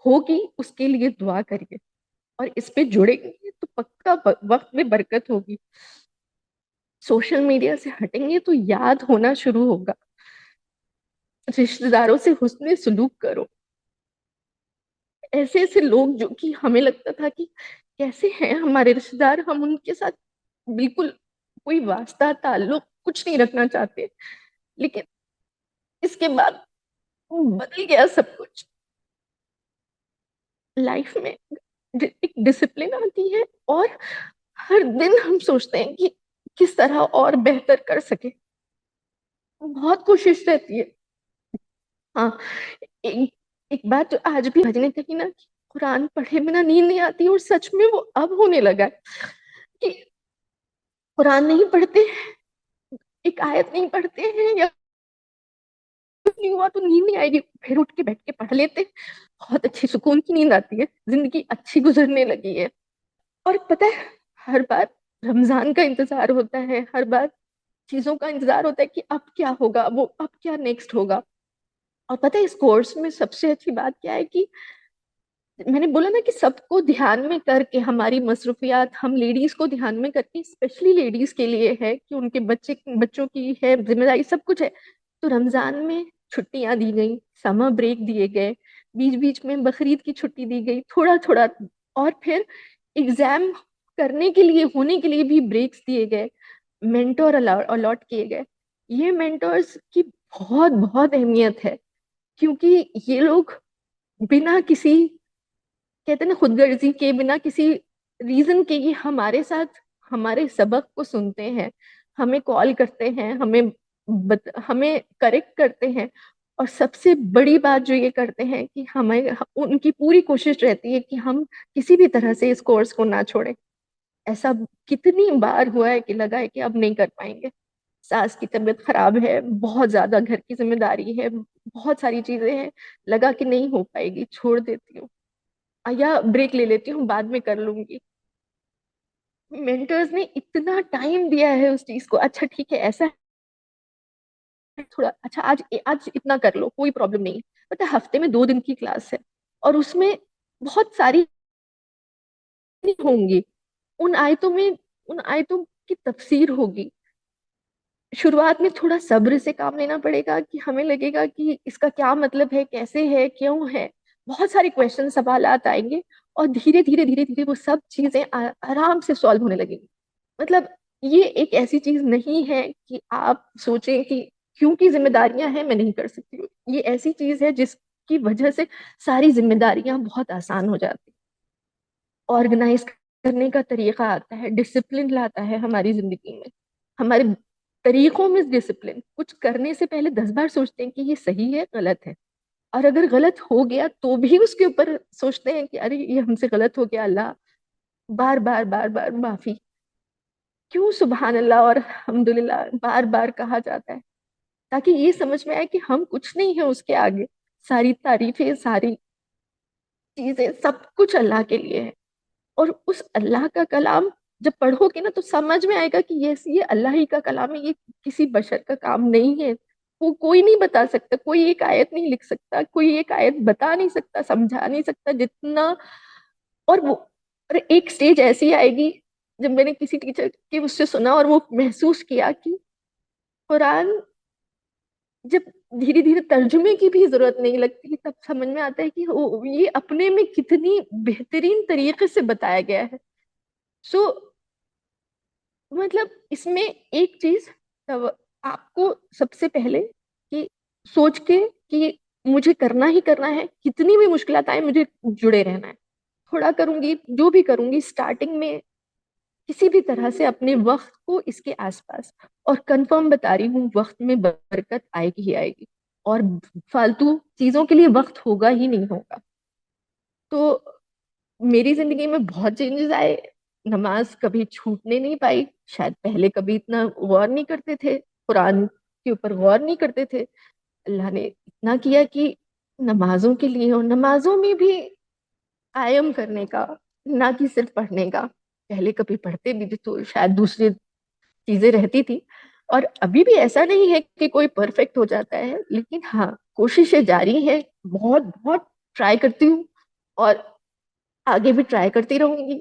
ہوگی، اس کے لیے دعا کریے، اور اس پہ جڑیں گے تو پکا وقت میں برکت ہوگی۔ سوشل میڈیا سے ہٹیں گے تو یاد ہونا شروع ہوگا۔ رشتہ داروں سے حسن سلوک کرو۔ ایسے ایسے لوگ جو کہ ہمیں لگتا تھا کہ کیسے ہیں ہمارے رشتہ دار، ہم ان کے ساتھ بالکل کوئی واسطہ تعلق کچھ نہیں رکھنا چاہتے، لیکن اس کے بعد بدل گیا سب کچھ۔ لائف میں ایک ڈسپلن آتی ہے، اور ہر دن ہم سوچتے ہیں کہ کس طرح اور بہتر کر سکے، بہت کوشش رہتی ہے۔ ہاں، ایک بات جو آج بھی نے کہی نا کہ قرآن پڑھے بنا نیند نہیں آتی، اور سچ میں وہ اب ہونے لگا ہے کہ قرآن نہیں پڑھتے، ایک آیت نہیں پڑھتے ہیں یا نہیں ہوا تو نیند نہیں آئے گی، پھر اٹھ کے بیٹھ کے پڑھ لیتے، بہت اچھی سکون کی نیند آتی ہے، زندگی اچھی گزرنے لگی ہے۔ اور پتہ ہے، ہر بار رمضان کا انتظار ہوتا ہے، ہر بار چیزوں کا انتظار ہوتا ہے کہ اب کیا ہوگا، وہ اب کیا نیکسٹ ہوگا۔ اور پتہ ہے اس کورس میں سب سے اچھی بات کیا ہے کہ میں نے بولا نا کہ سب کو دھیان میں کر کے، ہماری مصروفیات ہم لیڈیز کو دھیان میں کر کے، اسپیشلی لیڈیز کے لیے ہے کہ ان کے بچوں کی ہے ذمہ داری، سب کچھ ہے۔ تو رمضان میں چھٹیاں دی گئیں، سمر بریک دیے گئے، بیچ بیچ میں بقرعید کی چھٹی دی گئی تھوڑا تھوڑا، اور پھر ایگزام کرنے کے لیے ہونے کے لیے بھی بریکس دیے گئے، مینٹور الاٹ کیے گئے. یہ مینٹورز کی بہت بہت اہمیت ہے، کیونکہ یہ لوگ بنا کسی کہتے ہیں نا خود غرضی کے، بنا کسی ریزن کے یہ ہمارے ساتھ ہمارے سبق کو سنتے ہیں، ہمیں کال کرتے ہیں، ہمیں کریکٹ کرتے ہیں، اور سب سے بڑی بات جو یہ کرتے ہیں کہ ہمیں ان کی پوری کوشش رہتی ہے کہ ہم کسی بھی طرح سے اس کورس کو نہ چھوڑیں. ایسا کتنی بار ہوا ہے کہ لگا ہے کہ اب نہیں کر پائیں گے، ساس کی طبیعت خراب ہے، بہت زیادہ گھر کی ذمہ داری ہے، بہت ساری چیزیں ہیں، لگا کہ نہیں ہو پائے گی، چھوڑ دیتی ہوں یا بریک لے لیتی ہوں، بعد میں کر لوں گی. مینٹرز نے اتنا ٹائم دیا ہے اس چیز کو، اچھا ٹھیک ہے ایسا ہے تھوڑا، اچھا آج اتنا کر لو، کوئی پرابلم نہیں. پتہ ہفتے میں 2 دن کی کلاس ہے اور اس میں بہت ساری ہوں گی، ان آیتوں کی تفسیر ہوگی. شروعات میں تھوڑا صبر سے کام لینا پڑے گا کہ ہمیں لگے گا کہ اس کا کیا مطلب ہے، کیسے ہے، کیوں ہے، بہت سارے کویشچن سوالات آئیں گے، اور دھیرے دھیرے دھیرے دھیرے وہ سب چیزیں آرام سے سالو ہونے لگیں گی. مطلب یہ ایک ایسی چیز نہیں ہے کہ آپ سوچیں کہ کیونکہ ذمہ داریاں ہیں میں نہیں کر سکتی ہوں. یہ ایسی چیز ہے جس کی وجہ سے ساری ذمہ داریاں بہت آسان ہو جاتی، آرگنائز کرنے کا طریقہ آتا ہے، ڈسپلن لاتا ہے ہماری زندگی میں. ہمارے طریقوں میں ڈسپلن، کچھ کرنے سے پہلے 10 بار سوچتے ہیں کہ یہ صحیح ہے غلط ہے، اور اگر غلط ہو گیا تو بھی اس کے اوپر سوچتے ہیں کہ ارے یہ ہم سے غلط ہو گیا، اللہ بار بار بار بار معافی. کیوں سبحان اللہ اور الحمدللہ بار بار کہا جاتا ہے؟ تاکہ یہ سمجھ میں آئے کہ ہم کچھ نہیں ہیں اس کے آگے، ساری تعریفیں، ساری چیزیں، سب کچھ اللہ کے لیے ہے. اور اس اللہ کا کلام جب پڑھو گے نا تو سمجھ میں آئے گا کہ یہ اللہ ہی کا کلام ہے، یہ کسی بشر کا کام نہیں ہے. وہ کوئی نہیں بتا سکتا، کوئی ایک آیت نہیں لکھ سکتا، کوئی ایک آیت بتا نہیں سکتا، سمجھا نہیں سکتا جتنا. اور ایک سٹیج ایسی آئے گی جب میں نے کسی ٹیچر کے اس سے سنا اور وہ محسوس کیا کہ قرآن جب دھیرے دھیرے ترجمے کی بھی ضرورت نہیں لگتی، تب سمجھ میں آتا ہے کہ یہ اپنے میں کتنی بہترین طریقے سے بتایا گیا ہے. سو مطلب اس میں ایک چیز آپ کو سب سے پہلے کہ سوچ کے کہ مجھے کرنا ہی کرنا ہے، کتنی بھی مشکلات آئیں مجھے جڑے رہنا ہے. تھوڑا کروں گی، جو بھی کروں گی اسٹارٹنگ میں کسی بھی طرح سے اپنے وقت کو اس کے آس پاس، اور کنفرم بتا رہی ہوں وقت میں برکت آئے گی ہی آئے گی، اور فالتو چیزوں کے لیے وقت ہوگا ہی نہیں ہوگا. تو میری زندگی میں بہت چینجز آئے. نماز کبھی چھوٹنے نہیں پائی، شاید پہلے کبھی اتنا غور نہیں کرتے تھے، قرآن کے اوپر غور نہیں کرتے تھے. اللہ نے اتنا کیا کہ نمازوں کے لیے، اور نمازوں میں بھی قائم کرنے کا، نہ کہ صرف پڑھنے کا. پہلے کبھی پڑھتے بھی تھے تو شاید دوسری چیزیں رہتی تھی، اور ابھی بھی ایسا نہیں ہے کہ کوئی پرفیکٹ ہو جاتا ہے، لیکن ہاں کوششیں جاری ہیں، بہت بہت ٹرائی کرتی ہوں اور آگے بھی ٹرائی کرتی رہوں گی.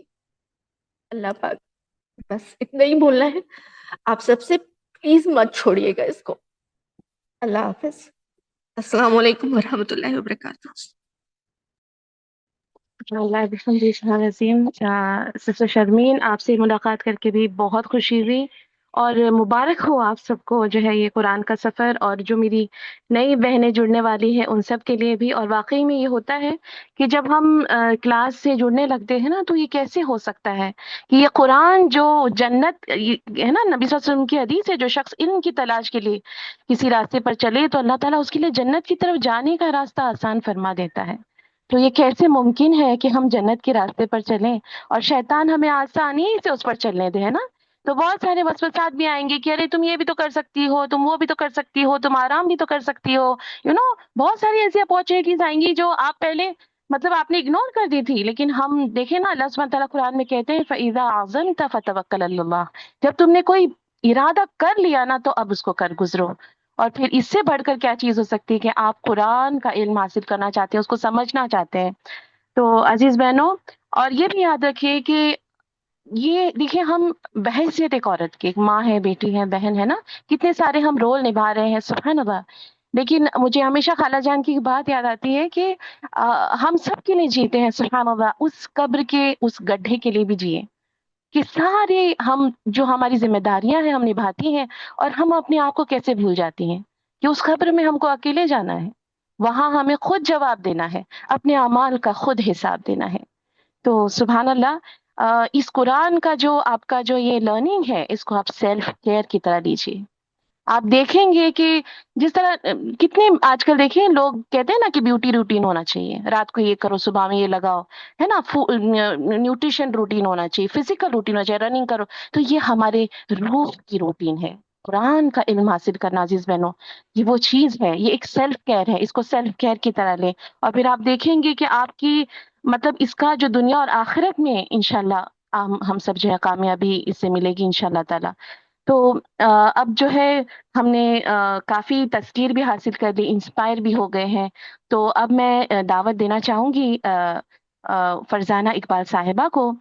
اللہ پاک، بس اتنا ہی بولنا ہے آپ سب سے، پلیز مت چھوڑیے گا اس کو. اللہ حافظ. السلام علیکم ورحمۃ اللہ وبرکاتہ. عظیم سسٹر شرمین، آپ سے ملاقات کر کے بھی بہت خوشی ہوئی، اور مبارک ہو آپ سب کو جو ہے یہ قرآن کا سفر، اور جو میری نئی بہنیں جڑنے والی ہیں ان سب کے لیے بھی. اور واقعی میں یہ ہوتا ہے کہ جب ہم کلاس سے جڑنے لگتے ہیں نا تو یہ کیسے ہو سکتا ہے کہ یہ قرآن جو جنت ہے نا، نبی صلی اللہ علیہ وسلم کی حدیث ہے، جو شخص علم کی تلاش کے لیے کسی راستے پر چلے تو اللہ تعالیٰ اس کے لیے جنت کی طرف جانے کا راستہ آسان فرما دیتا ہے. تو یہ کیسے ممکن ہے کہ ہم جنت کے راستے پر چلیں اور شیطان ہمیں آسانی سے اس پر چلنے دے، ہے نا؟ تو بہت سارے وسوسات بھی آئیں گے کہ ارے تم یہ بھی تو کر سکتی ہو، تم وہ بھی تو کر سکتی ہو، تم آرام بھی تو کر سکتی ہو، بہت ساری ایسی اپارچونیٹیز آئیں گی جو آپ پہلے مطلب آپ نے اگنور کر دی تھی. لیکن ہم دیکھیں نا، اللہ سبحانہ تعالیٰ قرآن میں کہتے ہیں فَإِذَا عَزَمْتَ فَتَوَكَّلْ عَلَى اللَّهِ، جب تم نے کوئی ارادہ کر لیا نا تو اب اس کو کر گزرو. اور پھر اس سے بڑھ کر کیا چیز ہو سکتی ہے کہ آپ قرآن کا علم حاصل کرنا چاہتے ہیں، اس کو سمجھنا چاہتے ہیں. تو عزیز بہنوں، اور یہ بھی یاد رکھیے کہ یہ دیکھیں ہم بحیثیت ایک عورت کی، ایک ماں ہے، بیٹی ہے، بہن ہے نا، کتنے سارے ہم رول نبھا رہے ہیں. سبحان اللہ، لیکن مجھے ہمیشہ خالہ جان کی بات یاد آتی ہے کہ ہم سب کے لیے جیتے ہیں، سبحان اللہ، اس قبر کے اس گڈھے کے لیے بھی جیے کہ سارے ہم جو ہماری ذمہ داریاں ہیں ہم نبھاتی ہیں، اور ہم اپنے آپ کو کیسے بھول جاتی ہیں کہ اس قبر میں ہم کو اکیلے جانا ہے، وہاں ہمیں خود جواب دینا ہے، اپنے اعمال کا خود حساب دینا ہے۔ تو سبحان اللہ، اس قرآن کا جو آپ کا جو یہ لرننگ ہے، اس کو آپ سیلف کیئر کی طرح لیجیے۔ آپ دیکھیں گے کہ جس طرح کتنے آج کل دیکھیں لوگ کہتے ہیں نا کہ بیوٹی روٹین ہونا چاہیے، رات کو یہ کرو صبح میں یہ لگاؤ، ہے نا، نیوٹریشن روٹین ہونا چاہیے، فزیکل روٹین ہونا چاہیے، رننگ کرو، تو یہ ہمارے روح کی روٹین ہے۔ قرآن کا علم حاصل کرنا عزیز بہنوں، یہ وہ چیز ہے، یہ ایک سیلف کیئر ہے، اس کو سیلف کیئر کی طرح لیں، اور پھر آپ دیکھیں گے کہ آپ کی مطلب اس کا جو دنیا اور آخرت میں انشاءاللہ ہم سب جو ہے کامیابی اس سے ملے گی انشاءاللہ تعالی۔ تو اب جو ہے ہم نے کافی تذکیر بھی حاصل کر لی، انسپائر بھی ہو گئے ہیں، تو اب میں دعوت دینا چاہوں گی فرزانہ اقبال صاحبہ کو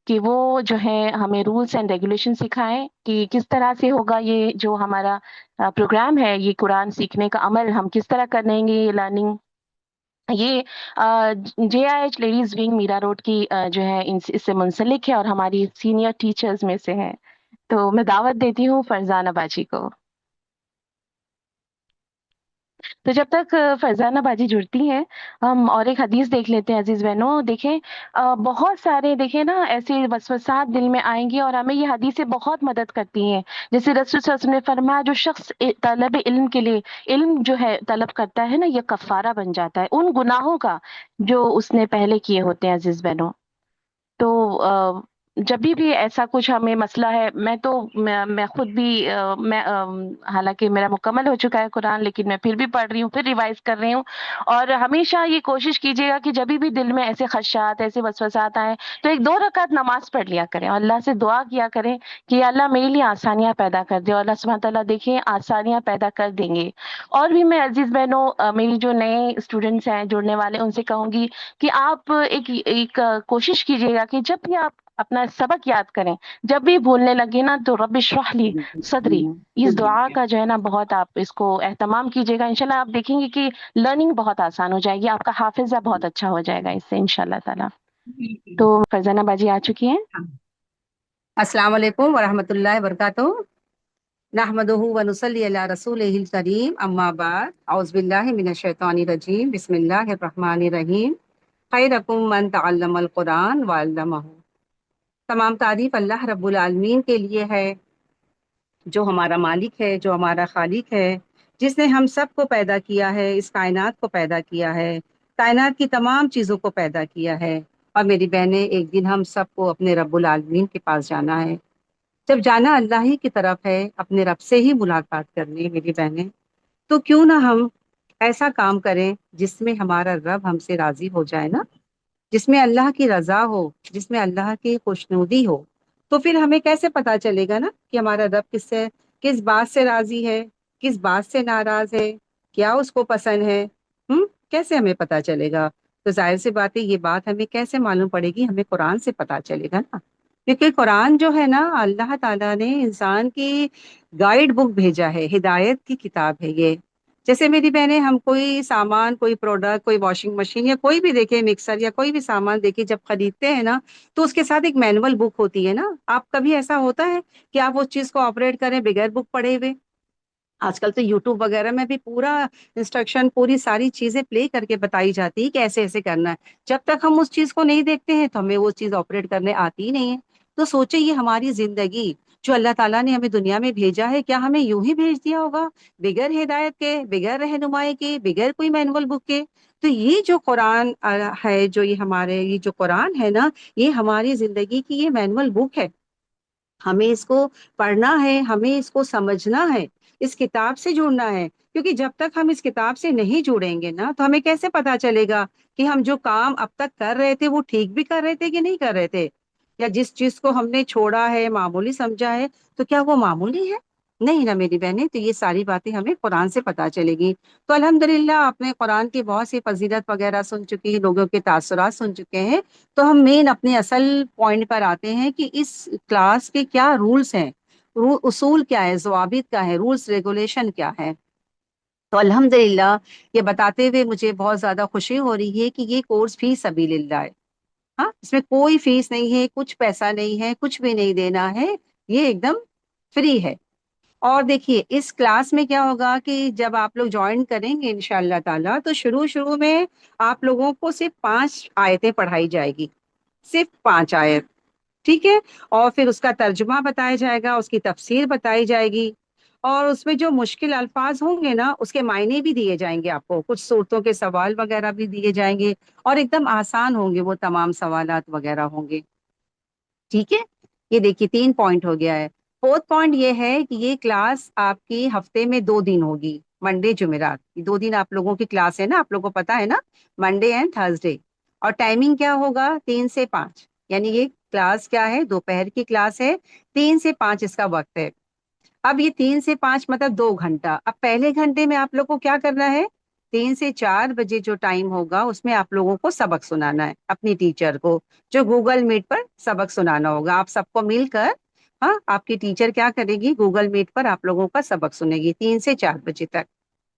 کہ وہ جو ہے ہمیں رولز اینڈ ریگولیشن سکھائیں کہ کس طرح سے ہوگا یہ جو ہمارا پروگرام ہے، یہ قرآن سیکھنے کا عمل ہم کس طرح کریں گے، یہ لرننگ، یہ جے آئی ایچ لیڈیز ونگ میرا روڈ کی جو ہے اس سے منسلک ہے اور ہماری سینئر ٹیچرز میں سے ہیں۔ تو میں دعوت دیتی ہوں فرزانہ باجی کو۔ تو جب تک فرزانہ باجی جڑتی ہیں، ہم اور ایک حدیث دیکھ لیتے ہیں عزیز بہنوں۔ دیکھیں بہت سارے دیکھیں نا ایسے وسوسات دل میں آئیں گے، اور ہمیں یہ حدیثیں بہت مدد کرتی ہیں۔ جیسے رسول صلی اللہ علیہ وسلم نے فرمایا، جو شخص طلب علم کے لیے علم جو ہے طلب کرتا ہے نا، یہ کفارہ بن جاتا ہے ان گناہوں کا جو اس نے پہلے کیے ہوتے ہیں عزیز بہنوں۔ تو جب بھی ایسا کچھ ہمیں مسئلہ ہے، میں خود بھی میں حالانکہ میرا مکمل ہو چکا ہے قرآن، لیکن میں پھر بھی پڑھ رہی ہوں، پھر ریوائز کر رہی ہوں، اور ہمیشہ یہ کوشش کیجیے گا کہ جب بھی دل میں ایسے خدشات، ایسے وسوسات آئیں تو 1-2 رکعت نماز پڑھ لیا کریں، اور اللہ سے دعا کیا کریں کہ یا اللہ میرے لیے آسانیاں پیدا کر دے، اور اللہ سبحانہ تعالیٰ دیکھیں آسانیاں پیدا کر دیں گے۔ اور بھی میں عزیز بہنوں میری جو نئے اسٹوڈنٹس ہیں جڑنے والے، ان سے کہوں گی کہ آپ ایک کوشش کیجیے گا کہ جب بھی آپ اپنا سبق یاد کریں، جب بھی بھولنے لگے نا، تو رب اشرح لی صدری، اس دعا کا جو ہے نا بہت آپ اس کو اہتمام کیجیے گا، انشاءاللہ آپ دیکھیں گے کہ لرننگ بہت آسان ہو جائے گی، آپ کا حافظہ بہت اچھا ہو جائے گا اس سے انشاءاللہ تعالی۔ تو فرزانہ باجی آ چکی ہیں۔ السلام علیکم ورحمۃ اللہ وبرکاتہ۔ نحمدہ ونصلی علی رسولہ الکریم، اما بعد، اعوذ باللہ من الشیطان الرجیم، بسم اللہ الرحمن الرحیم۔ خیرکم من تعلم القرآن وعلمہ۔ تمام تعریف اللہ رب العالمین کے لیے ہے، جو ہمارا مالک ہے، جو ہمارا خالق ہے، جس نے ہم سب کو پیدا کیا ہے، اس کائنات کو پیدا کیا ہے، کائنات کی تمام چیزوں کو پیدا کیا ہے۔ اور میری بہنیں، ایک دن ہم سب کو اپنے رب العالمین کے پاس جانا ہے۔ جب جانا اللہ ہی کی طرف ہے، اپنے رب سے ہی ملاقات کرنے، میری بہنیں، تو کیوں نہ ہم ایسا کام کریں جس میں ہمارا رب ہم سے راضی ہو جائے نا، جس میں اللہ کی رضا ہو، جس میں اللہ کی خوشنودی ہو۔ تو پھر ہمیں کیسے پتا چلے گا نا کہ ہمارا رب کس بات سے راضی ہے، کس بات سے ناراض ہے، کیا اس کو پسند ہے، کیسے ہمیں پتا چلے گا؟ تو ظاہر سی بات ہے، یہ بات ہمیں کیسے معلوم پڑے گی؟ ہمیں قرآن سے پتا چلے گا نا، کیونکہ قرآن جو ہے نا، اللہ تعالیٰ نے انسان کی گائیڈ بک بھیجا ہے، ہدایت کی کتاب ہے یہ۔ جیسے میری بہنیں، ہم کوئی سامان، کوئی پروڈکٹ، کوئی واشنگ مشین یا کوئی بھی دیکھیں، مکسر یا کوئی بھی سامان دیکھیں، جب خریدتے ہیں نا، تو اس کے ساتھ ایک مینول بک ہوتی ہے نا۔ آپ کبھی ایسا ہوتا ہے کہ آپ اس چیز کو آپریٹ کریں بغیر بک پڑھے ہوئے؟ آج کل تو یوٹیوب وغیرہ میں بھی پورا انسٹرکشن، پوری ساری چیزیں پلے کر کے بتائی جاتی ہے کہ ایسے ایسے کرنا ہے۔ جب تک ہم اس چیز کو نہیں دیکھتے ہیں تو ہمیں وہ چیز آپریٹ کرنے آتی ہی نہیں ہے۔ تو سوچے، یہ ہماری زندگی جو اللہ تعالیٰ نے ہمیں دنیا میں بھیجا ہے، کیا ہمیں یوں ہی بھیج دیا ہوگا بغیر ہدایت کے، بغیر رہنمائی کے، بغیر کوئی مینول بک کے؟ تو یہ جو قرآن ہے، جو یہ جو قرآن ہے نا، یہ ہماری زندگی کی یہ مینول بک ہے۔ ہمیں اس کو پڑھنا ہے، ہمیں اس کو سمجھنا ہے، اس کتاب سے جڑنا ہے، کیونکہ جب تک ہم اس کتاب سے نہیں جڑیں گے نا، تو ہمیں کیسے پتا چلے گا کہ ہم جو کام اب تک کر رہے تھے وہ ٹھیک بھی کر رہے تھے کہ نہیں کر رہے تھے، یا جس چیز کو ہم نے چھوڑا ہے، معمولی سمجھا ہے، تو کیا وہ معمولی ہے؟ نہیں نا میری بہنیں۔ تو یہ ساری باتیں ہمیں قرآن سے پتا چلے گی۔ تو الحمدللہ آپ نے قرآن کی بہت سی فضیلت وغیرہ سن چکی، لوگوں کے تاثرات سن چکے ہیں، تو ہم مین اپنے اصل پوائنٹ پر آتے ہیں کہ اس کلاس کے کیا رولز ہیں، اصول کیا ہے، ضوابط کیا ہے، رولز ریگولیشن کیا ہے۔ تو الحمدللہ یہ بتاتے ہوئے مجھے بہت زیادہ خوشی ہو رہی ہے کہ یہ کورس فی سبیل اللہ ہے. ہاں، اس میں کوئی فیس نہیں ہے، کچھ پیسہ نہیں ہے، کچھ بھی نہیں دینا ہے، یہ ایک دم فری ہے. اور دیکھیے اس کلاس میں کیا ہوگا کہ جب آپ لوگ جوائن کریں گے انشاءاللہ تعالیٰ تو شروع میں آپ لوگوں کو صرف 5 آیتیں پڑھائی جائے گی، صرف 5 آیت. ٹھیک ہے. اور پھر اس کا ترجمہ بتایا جائے گا، اس کی تفسیر بتائی جائے گی، اور اس میں جو مشکل الفاظ ہوں گے نا اس کے معنی بھی دیے جائیں گے آپ کو، کچھ صورتوں کے سوال وغیرہ بھی دیے جائیں گے، اور ایک دم آسان ہوں گے وہ تمام سوالات وغیرہ ہوں گے. ٹھیک ہے. یہ دیکھیے 3 پوائنٹ ہو گیا ہے. 4تھ پوائنٹ یہ ہے کہ یہ کلاس آپ کی ہفتے میں 2 دن ہوگی، منڈے جمعرات. یہ 2 دن آپ لوگوں کی کلاس ہے نا، آپ لوگوں کو پتا ہے نا، منڈے اینڈ تھرسڈے. اور ٹائمنگ کیا ہوگا؟ 3 سے 5. یعنی یہ کلاس کیا ہے؟ دوپہر کی کلاس ہے، 3 سے 5 اس کا وقت ہے. اب یہ 3 سے 5 مطلب 2 گھنٹہ. اب پہلے گھنٹے میں آپ لوگ کو کیا کرنا ہے؟ 3 سے 4 بجے جو ٹائم ہوگا اس میں آپ لوگوں کو سبق سنانا ہے اپنی ٹیچر کو، جو گوگل میٹ پر سبق سنانا ہوگا. آپ سب کو مل کر، ہاں، آپ کی ٹیچر کیا کرے گی؟ گوگل میٹ پر آپ لوگوں کا سبق سنے گی 3 سے 4 بجے تک.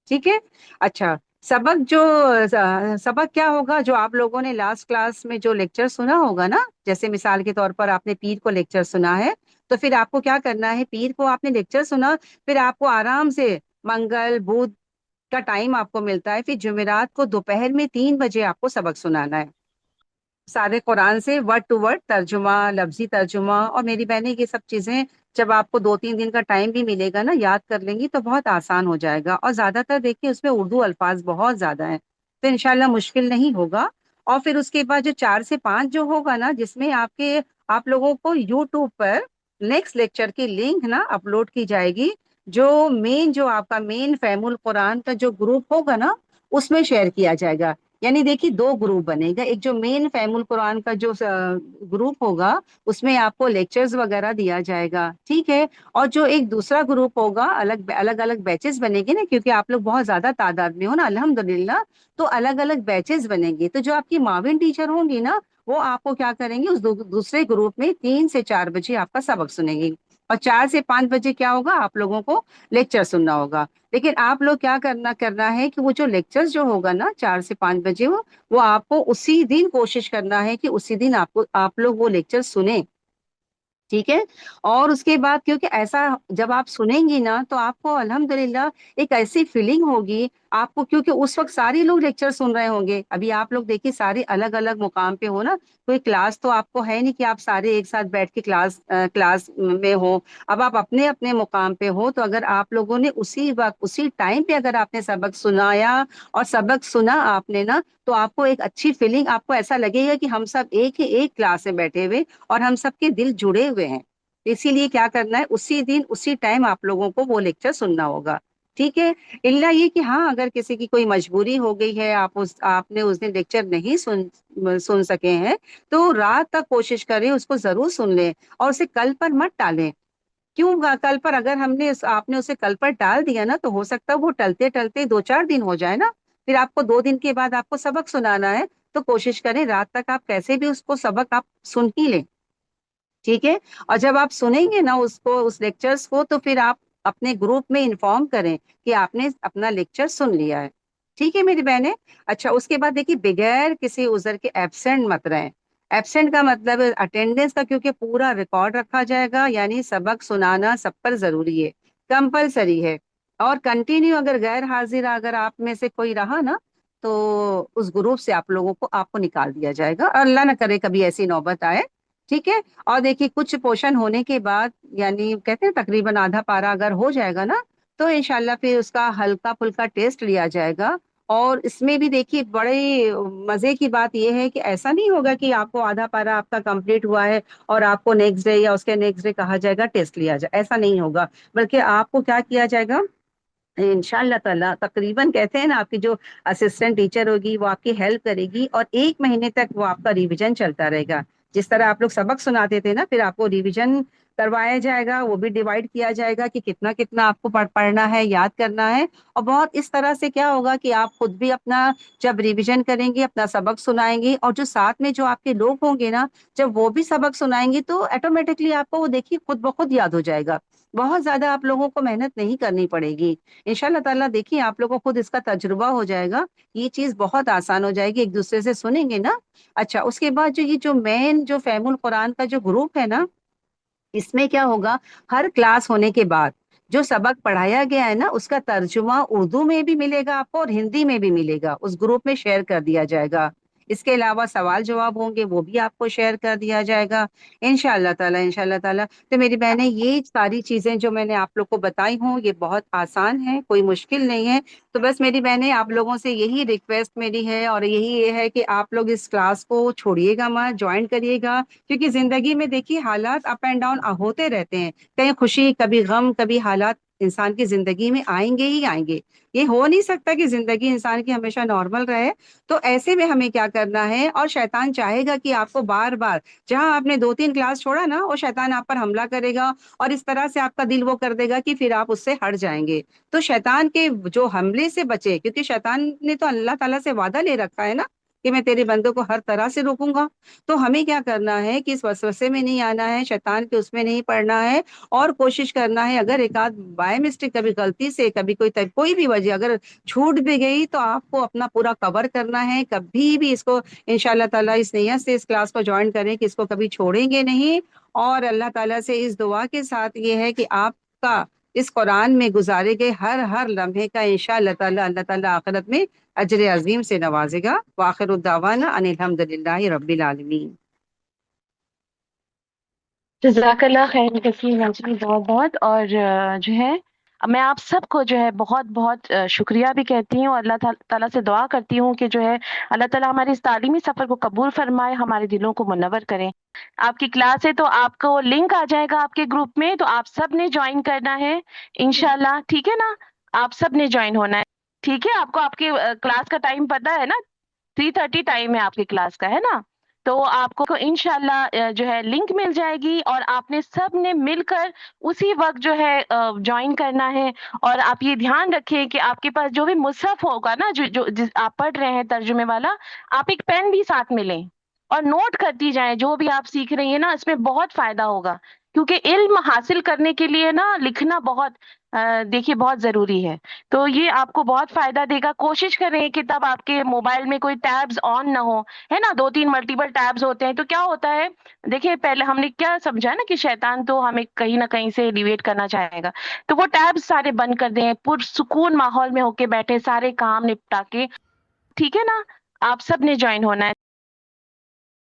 ٹھیک ہے. اچھا، سبق کیا ہوگا؟ جو آپ لوگوں نے لاسٹ کلاس میں جو لیکچر سنا ہوگا نا، جیسے مثال کے طور پر آپ نے پیر کو لیکچر سنا ہے، تو پھر آپ کو کیا کرنا ہے؟ پیر کو آپ نے لیکچر سنا، پھر آپ کو آرام سے منگل بدھ کا ٹائم آپ کو ملتا ہے، پھر جمعرات کو دوپہر میں 3 بجے آپ کو سبق سنانا ہے. سارے قرآن سے ورڈ ٹو ورڈ ترجمہ، لفظی ترجمہ. اور میری بہنیں یہ سب چیزیں جب آپ کو 2-3 دن کا ٹائم بھی ملے گا نا، یاد کر لیں گی تو بہت آسان ہو جائے گا. اور زیادہ تر دیکھیے اس میں اردو الفاظ بہت زیادہ ہیں، تو انشاءاللہ مشکل نہیں ہوگا. اور پھر اس کے بعد جو 4 سے 5 جو ہوگا نا، جس میں آپ لوگوں کو یوٹیوب پر نیکسٹ لیکچر کی لنک نا اپلوڈ کی جائے گی، جو آپ کا مین فہم القرآن کا جو گروپ ہوگا نا اس میں شیئر کیا جائے گا. یعنی دیکھیے 2 گروپ بنے گا. ایک جو مین فہم القرآن کا جو گروپ ہوگا اس میں آپ کو لیکچرز وغیرہ دیا جائے گا. ٹھیک ہے. اور جو ایک دوسرا گروپ ہوگا، الگ الگ بیچز بنے گی نا، کیونکہ آپ لوگ بہت زیادہ تعداد میں ہو نا الحمدللہ، تو الگ الگ بیچز بنیں گے. تو جو آپ کی معاون ٹیچر ہوں گی نا، وہ آپ کو کیا کریں گے؟ اس دوسرے گروپ میں 3 سے 4 بجے آپ کا سبق سنیں گی، اور 4 سے 5 بجے کیا ہوگا؟ آپ لوگوں کو لیکچر سننا ہوگا. لیکن آپ لوگ کیا کرنا ہے کہ وہ جو لیکچر جو ہوگا نا 4 سے 5 بجے، وہ آپ کو اسی دن کوشش کرنا ہے کہ اسی دن آپ لوگ وہ لیکچر سنیں. ٹھیک ہے. اور اس کے بعد کیونکہ ایسا جب آپ سنیں گی نا تو آپ کو الحمدللہ ایک ایسی فیلنگ ہوگی آپ کو، کیونکہ اس وقت سارے لوگ لیکچر سن رہے ہوں گے. ابھی آپ لوگ دیکھیے سارے الگ الگ مقام پہ ہو نا، کوئی کلاس تو آپ کو ہے نہیں کہ آپ سارے ایک ساتھ بیٹھ کے کلاس میں ہو. اب آپ اپنے اپنے مقام پہ ہو، تو اگر آپ لوگوں نے اسی وقت اسی ٹائم پہ اگر آپ نے سبق سنایا اور سبق سنا آپ نے نا، تو آپ کو ایک اچھی فیلنگ، آپ کو ایسا لگے گا کہ ہم سب ایک ہی ایک کلاس میں بیٹھے ہوئے اور ہم سب کے دل جڑے ہوئے ہیں. اسی لیے کیا کرنا ہے؟ اسی دن اسی ٹائم آپ لوگوں کو وہ لیکچر سننا ہوگا. ٹھیک ہے. اللہ یہ کہ ہاں اگر کسی کی کوئی مجبوری ہو گئی ہے، آپ نے اس دن لیکچر نہیں سن سکے ہیں، تو رات تک کوشش کریں اس کو ضرور سن لیں، اور اسے کل پر مت ٹالیں. کیوں کل پر؟ اگر آپ نے اسے کل پر ٹال دیا نا، تو ہو سکتا ہے وہ ٹلتے ٹلتے 2-4 دن ہو جائے نا، پھر آپ کو 2 دن کے بعد آپ کو سبق سنانا ہے، تو کوشش کریں رات تک آپ کیسے بھی اس کو سبق آپ سن ہی لیں. ٹھیک ہے. اور جب آپ سنیں گے نا اس لیکچرز کو، تو پھر آپ اپنے گروپ میں انفارم کریں کہ آپ نے اپنا لیکچر سن لیا ہے. ٹھیک ہے میری بہنیں. اچھا، اس کے بعد دیکھیے بغیر کسی عذر کے ایبسینٹ مت رہیں. ایبسینٹ کا مطلب اٹینڈنس کا، کیونکہ پورا ریکارڈ رکھا جائے گا، یعنی سبق سنانا سب پر ضروری ہے، کمپلسری ہے. اور کنٹینیو اگر غیر حاضر اگر آپ میں سے کوئی رہا نا، تو اس گروپ سے آپ کو نکال دیا جائے گا، اور اللہ نہ کرے کبھی ایسی نوبت آئے. ٹھیک ہے. اور دیکھیے کچھ پورشن ہونے کے بعد، یعنی کہتے ہیں تقریباً آدھا پارا اگر ہو جائے گا نا، تو انشاءاللہ پھر اس کا ہلکا پھلکا ٹیسٹ لیا جائے گا. اور اس میں بھی دیکھیے بڑے مزے کی بات یہ ہے کہ ایسا نہیں ہوگا کہ آپ کو آدھا پارا آپ کا کمپلیٹ ہوا ہے اور آپ کو نیکسٹ ڈے یا اس کے نیکسٹ ڈے کہا جائے گا ٹیسٹ لیا جائے. ایسا نہیں ہوگا، بلکہ آپ کو کیا کیا جائے گا؟ انشاءاللہ تعالیٰ تقریباً کہتے ہیں نا، آپ کی جو اسسٹنٹ ٹیچر ہوگی وہ آپ کی ہیلپ کرے گی، اور 1 مہینے تک وہ آپ کا ریویژن چلتا رہے گا. جس طرح آپ لوگ سبق سناتے تھے نا، پھر آپ کو ریویژن کروایا جائے گا، وہ بھی ڈیوائڈ کیا جائے گا کہ کتنا کتنا آپ کو پڑھنا ہے، یاد کرنا ہے. اور بہت اس طرح سے کیا ہوگا کہ آپ خود بھی اپنا جب ریویژن کریں گے، اپنا سبق سنائیں گے، اور جو ساتھ میں جو آپ کے لوگ ہوں گے نا، جب وہ بھی سبق سنائیں گے، تو آٹومیٹکلی آپ کو وہ دیکھیے خود بخود یاد ہو جائے گا. بہت زیادہ آپ لوگوں کو محنت نہیں کرنی پڑے گی انشاءاللہ تعالیٰ. دیکھیے آپ لوگوں کو خود اس کا تجربہ ہو جائے گا, یہ چیز بہت آسان ہو جائے گی, ایک دوسرے سے سنیں گے نا. اچھا, اس کے بعد جو مین جو فہم القرآن کا جو گروپ ہے نا, اس میں کیا ہوگا, ہر کلاس ہونے کے بعد جو سبق پڑھایا گیا ہے نا اس کا ترجمہ اردو میں بھی ملے گا آپ کو اور ہندی میں بھی ملے گا, اس گروپ میں شیئر کر دیا جائے گا. اس کے علاوہ سوال جواب ہوں گے وہ بھی آپ کو شیئر کر دیا جائے گا انشاءاللہ تعالیٰ. انشاءاللہ تعالیٰ تو میری بہنیں یہ ساری چیزیں جو میں نے آپ لوگ کو بتائی ہوں یہ بہت آسان ہے, کوئی مشکل نہیں ہے. تو بس میری بہنیں آپ لوگوں سے یہی ریکویسٹ میری ہے اور یہی یہ ہے کہ آپ لوگ اس کلاس کو چھوڑیے گا مت, جوائن کریے گا, کیونکہ زندگی میں دیکھیے حالات اپ اینڈ ڈاؤن ہوتے رہتے ہیں, کہیں خوشی کبھی غم کبھی حالات انسان کی زندگی میں آئیں گے ہی آئیں گے. یہ ہو نہیں سکتا کہ زندگی انسان کی ہمیشہ نارمل رہے. تو ایسے میں ہمیں کیا کرنا ہے, اور شیطان چاہے گا کہ آپ کو بار بار جہاں آپ نے 2-3 کلاس چھوڑا نا وہ شیطان آپ پر حملہ کرے گا اور اس طرح سے آپ کا دل وہ کر دے گا کہ پھر آپ اس سے ہٹ جائیں گے. تو شیطان کے جو حملے سے بچے, کیونکہ شیطان نے تو اللہ تعالیٰ سے وعدہ لے رکھا ہے نا کہ میں تیرے بندوں کو ہر طرح سے روکوں گا. تو ہمیں کیا کرنا ہے کہ اس وسوسے میں نہیں آنا ہے, شیطان کے اس میں نہیں پڑنا ہے, اور کوشش کرنا ہے اگر ایک آدھ بائی مسٹیک کبھی غلطی سے کبھی کوئی بھی وجہ اگر چھوٹ بھی گئی تو آپ کو اپنا پورا کور کرنا ہے. کبھی بھی اس کو انشاءاللہ تعالیٰ اس نیت سے اس کلاس کو جوائن کریں کہ اس کو کبھی چھوڑیں گے نہیں. اور اللہ تعالیٰ سے اس دعا کے ساتھ یہ ہے کہ آپ کا اس قرآن میں گزارے گئے ہر لمحے کا انشاءاللہ تعالیٰ اللہ تعالیٰ آخرت میں اجر عظیم سے نوازے گا. وآخر الدعوانا ان الحمدللہ رب العالمین. جزاک اللہ خیر کثیر ناظرین, بہت بہت. اور جو ہے میں آپ سب کو جو ہے بہت بہت شکریہ بھی کہتی ہوں, اللہ تعالیٰ سے دعا کرتی ہوں کہ جو ہے اللہ تعالیٰ ہمارے اس تعلیمی سفر کو قبول فرمائے, ہمارے دلوں کو منور کریں. آپ کی کلاس ہے تو آپ کو لنک آ جائے گا آپ کے گروپ میں, تو آپ سب نے جوائن کرنا ہے انشاءاللہ, ٹھیک ہے نا, آپ سب نے جوائن ہونا ہے, ٹھیک ہے. آپ کو آپ کے کلاس کا ٹائم پتہ ہے نا, 3:30 ٹائم ہے آپ کی کلاس کا, ہے نا. تو آپ کو انشاءاللہ جو ہے لنک مل جائے گی اور آپ نے سب نے مل کر اسی وقت جو ہے جوائن کرنا ہے. اور آپ یہ دھیان رکھیں کہ آپ کے پاس جو بھی مصحف ہوگا نا جو آپ پڑھ رہے ہیں ترجمے والا, آپ ایک پین بھی ساتھ میں لیں اور نوٹ کرتی جائیں جو بھی آپ سیکھ رہی ہیں نا, اس میں بہت فائدہ ہوگا. کیونکہ علم حاصل کرنے کے لیے نا لکھنا بہت دیکھیے بہت ضروری ہے. تو یہ آپ کو بہت فائدہ دے گا. کوشش کریں کہ تب آپ کے موبائل میں کوئی ٹیبز آن نہ ہو, ہے نا, 2-3 ملٹیپل ٹیبز ہوتے ہیں. تو کیا ہوتا ہے دیکھیے, پہلے ہم نے کیا سمجھا نا کہ شیطان تو ہمیں کہیں نہ کہیں سے ڈیویٹ کرنا چاہے گا. تو وہ ٹیبز سارے بند کر دیں, پرسکون ماحول میں ہو کے بیٹھے, سارے کام نپٹا کے, ٹھیک ہے نا. آپ سب نے جوائن ہونا ہے.